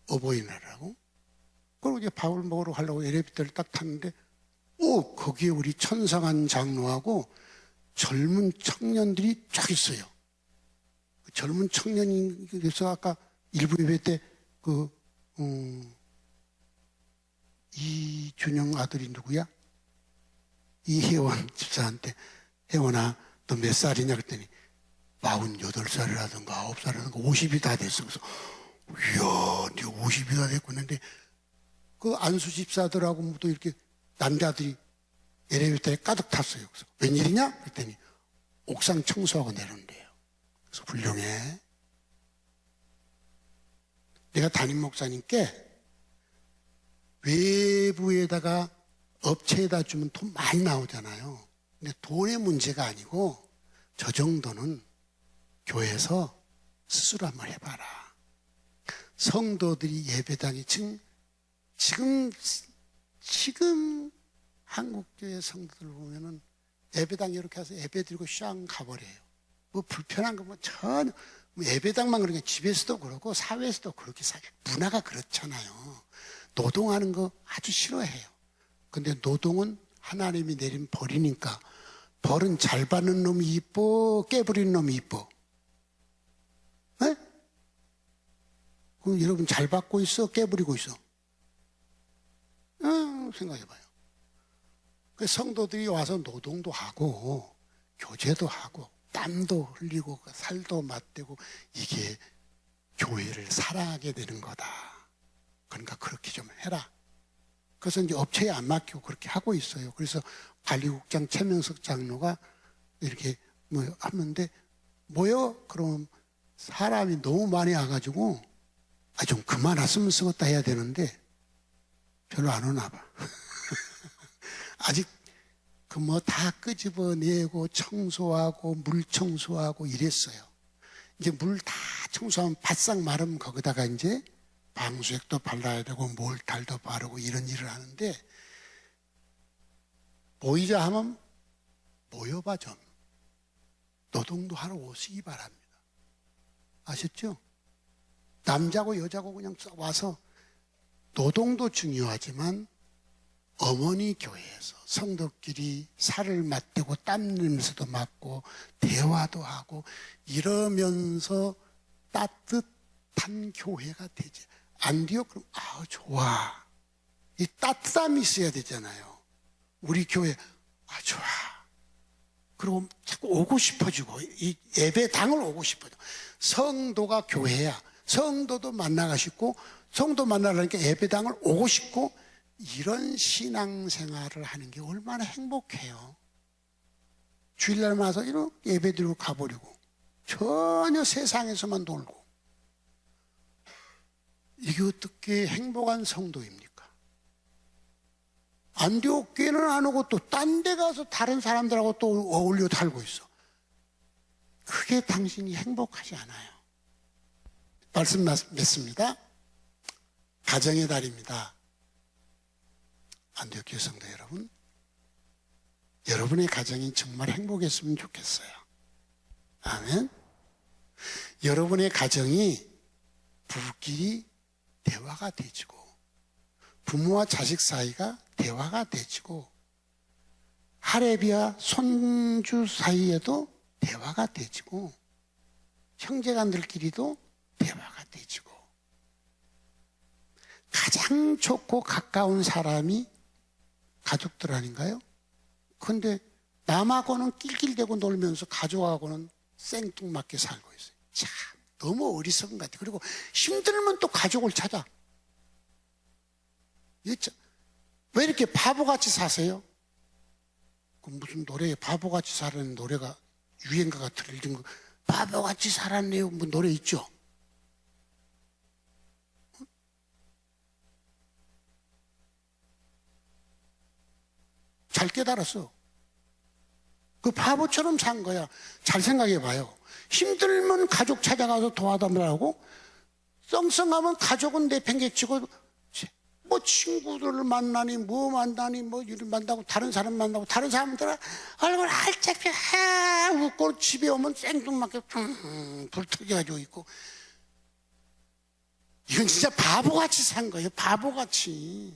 어버이날이라고. 그리고 이제 밥을 먹으러 가려고 엘리베이터를 딱 탔는데 거기에 우리 천상한 장로하고 젊은 청년들이 쫙 있어요. 그 젊은 청년이 그래서 아까 일부 예배 때 이준영 아들이 누구야? 이혜원 집사한테 혜원아 너 몇 살이냐 그랬더니 48살이라든가 9살이라든가 50이 다 됐어. 그래서 이야 네 50이 다 됐고 했는데 그 안수 집사들하고 또 이렇게 남자들이 엘리베이터에 가득 탔어요. 그래서 웬일이냐? 그랬더니 옥상 청소하고 내려온대요. 그래서 훌륭해. 내가 담임 목사님께 외부에다가 업체에다 주면 돈 많이 나오잖아요. 근데 돈의 문제가 아니고 저 정도는 교회에서 스스로 한번 해봐라. 성도들이 예배당에 지금 한국교회 성도들 보면은 예배당 이렇게 해서 예배 드리고 샹 가버려요. 뭐 불편한 거 뭐 전혀 예배당만 그러니까 집에서도 그렇고 사회에서도 그렇게 문화가 그렇잖아요. 노동하는 거 아주 싫어해요. 근데 노동은 하나님이 내린 벌이니까 벌은 잘 받는 놈이 이뻐 깨부리는 놈이 이뻐? 네? 그럼 여러분 잘 받고 있어 깨부리고 있어? 생각해봐요. 그 성도들이 와서 노동도 하고 교제도 하고 땀도 흘리고 살도 맞대고 이게 교회를 사랑하게 되는 거다. 그러니까 그렇게 좀 해라. 그래서 이제 업체에 안 맡기고 그렇게 하고 있어요. 그래서 관리국장 최명석 장로가 이렇게 뭐 하는데 뭐요? 그럼 사람이 너무 많이 와가지고 좀 그만 왔으면 쓰겠다 해야 되는데 별로 안 오나 봐. 아직 그 뭐 다 끄집어내고 청소하고 물 청소하고 이랬어요. 이제 물 다 청소하면 바싹 마르면 거기다가 이제 방수액도 발라야 되고 몰탈도 바르고 이런 일을 하는데 모이자 하면 모여봐 좀. 노동도 하러 오시기 바랍니다. 아셨죠? 남자고 여자고 그냥 와서 노동도 중요하지만 어머니 교회에서 성도끼리 살을 맞대고 땀 냄새도 맡고 대화도 하고 이러면서 따뜻한 교회가 되지. 안 돼요? 그럼 좋아. 이 따뜻함이 있어야 되잖아요. 우리 교회 좋아. 그리고 자꾸 오고 싶어지고 이 예배당을 오고 싶어져. 성도가 교회야. 성도도 만나고 싶고 성도 만나려니까 예배당을 오고 싶고 이런 신앙생활을 하는 게 얼마나 행복해요. 주일날 와서 이렇게 예배드리고 가버리고 전혀 세상에서만 놀고 이게 어떻게 행복한 성도입니까? 안디옥 교회는 안 오고 또 딴 데 가서 다른 사람들하고 또 어울려 살고 있어. 그게 당신이 행복하지 않아요. 말씀 맺습니다. 가정의 달입니다. 안디옥 교회 성도 여러분, 여러분의 가정이 정말 행복했으면 좋겠어요. 아멘. 여러분의 가정이 부부끼리 대화가 되지고 부모와 자식 사이가 대화가 되지고 할애비와 손주 사이에도 대화가 되지고 형제간들끼리도 대화가 되지고 가장 좋고 가까운 사람이 가족들 아닌가요? 그런데 남하고는 낄낄대고 놀면서 가족하고는 생뚱맞게 살고 있어요. 참 너무 어리석은 것 같아요. 그리고 힘들면 또 가족을 찾아. 왜 이렇게 바보같이 사세요? 그 무슨 노래에 바보같이 살라는 노래가 유행가가 들리는 거 바보같이 살았네요. 뭐 노래 있죠? 잘 깨달았어. 그 바보처럼 산 거야. 잘 생각해 봐요. 힘들면 가족 찾아가서 도와달라고 썽썽하면 가족은 내팽개치고 뭐 친구들을 만나니 뭐 만나니 뭐 이를 만나고 다른 사람 만나고 다른 사람들은 얼굴 활짝 웃고 집에 오면 생뚱맞게 불터져가지고 있고 이건 진짜 바보같이 산 거예요. 바보같이.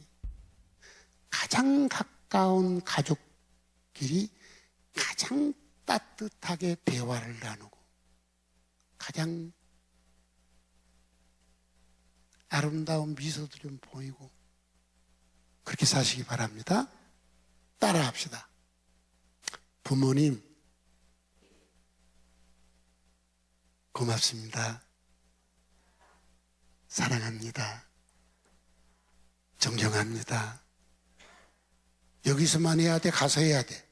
가장 가까운 가족끼리 가장 따뜻하게 대화를 나누고 가장 아름다운 미소도 좀 보이고 그렇게 사시기 바랍니다. 따라합시다. 부모님 고맙습니다. 사랑합니다. 존경합니다. 여기서만 해야 돼? 가서 해야 돼?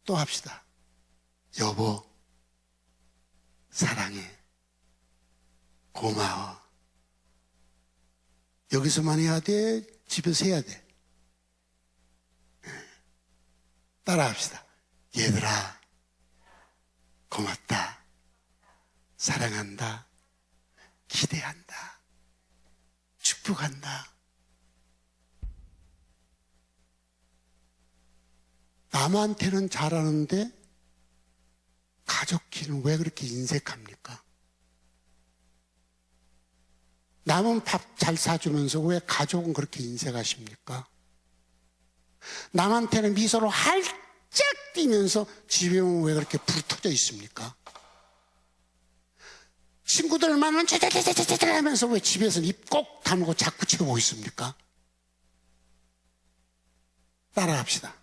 또 합시다. 여보 사랑해. 고마워. 여기서만 해야 돼? 집에서 해야 돼? 따라합시다. 얘들아 고맙다. 사랑한다. 기대한다. 축복한다. 남한테는 잘하는데 가족끼리는 왜 그렇게 인색합니까? 남은 밥 잘 사주면서 왜 가족은 그렇게 인색하십니까? 남한테는 미소로 활짝 뛰면서 집에 오면 왜 그렇게 불터져 있습니까? 친구들 만나면 짜자자자자자 하면서 왜 집에서는 입 꼭 다물고 자꾸 치고 있습니까? 따라합시다.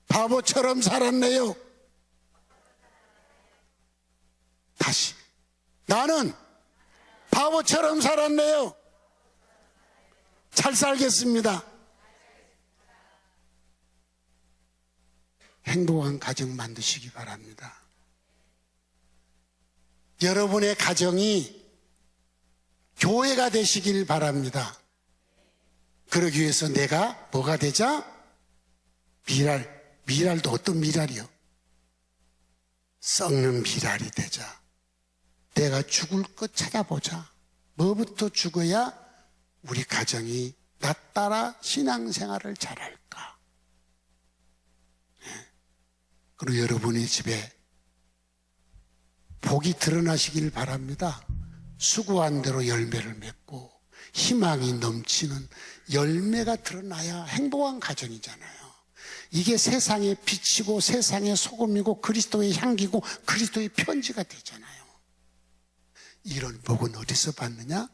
바보처럼 살았네요. 다시. 나는 바보처럼 살았네요. 잘 살겠습니다. 행복한 가정 만드시기 바랍니다. 여러분의 가정이 교회가 되시길 바랍니다. 그러기 위해서 내가 뭐가 되자? 미랄도 어떤 미랄이요? 썩는 미랄이 되자. 내가 죽을 것 찾아보자. 뭐부터 죽어야 우리 가정이 나 따라 신앙생활을 잘할까? 그리고 여러분의 집에 복이 드러나시길 바랍니다. 수고한 대로 열매를 맺고 희망이 넘치는 열매가 드러나야 행복한 가정이잖아요. 이게 세상의 빛이고 세상의 소금이고 그리스도의 향기고 그리스도의 편지가 되잖아요. 이런 복은 어디서 받느냐?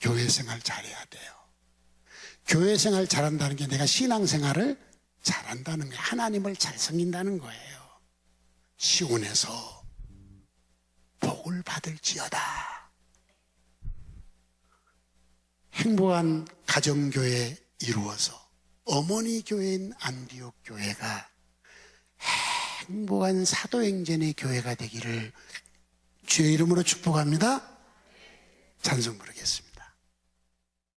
교회 생활 잘해야 돼요. 교회 생활 잘한다는 게 내가 신앙생활을 잘한다는 거예요. 하나님을 잘 섬긴다는 거예요. 시온에서 복을 받을지어다. 행복한 가정교회 이루어서 어머니 교회인 안디옥 교회가 행복한 사도행전의 교회가 되기를 주의 이름으로 축복합니다. 찬송 부르겠습니다.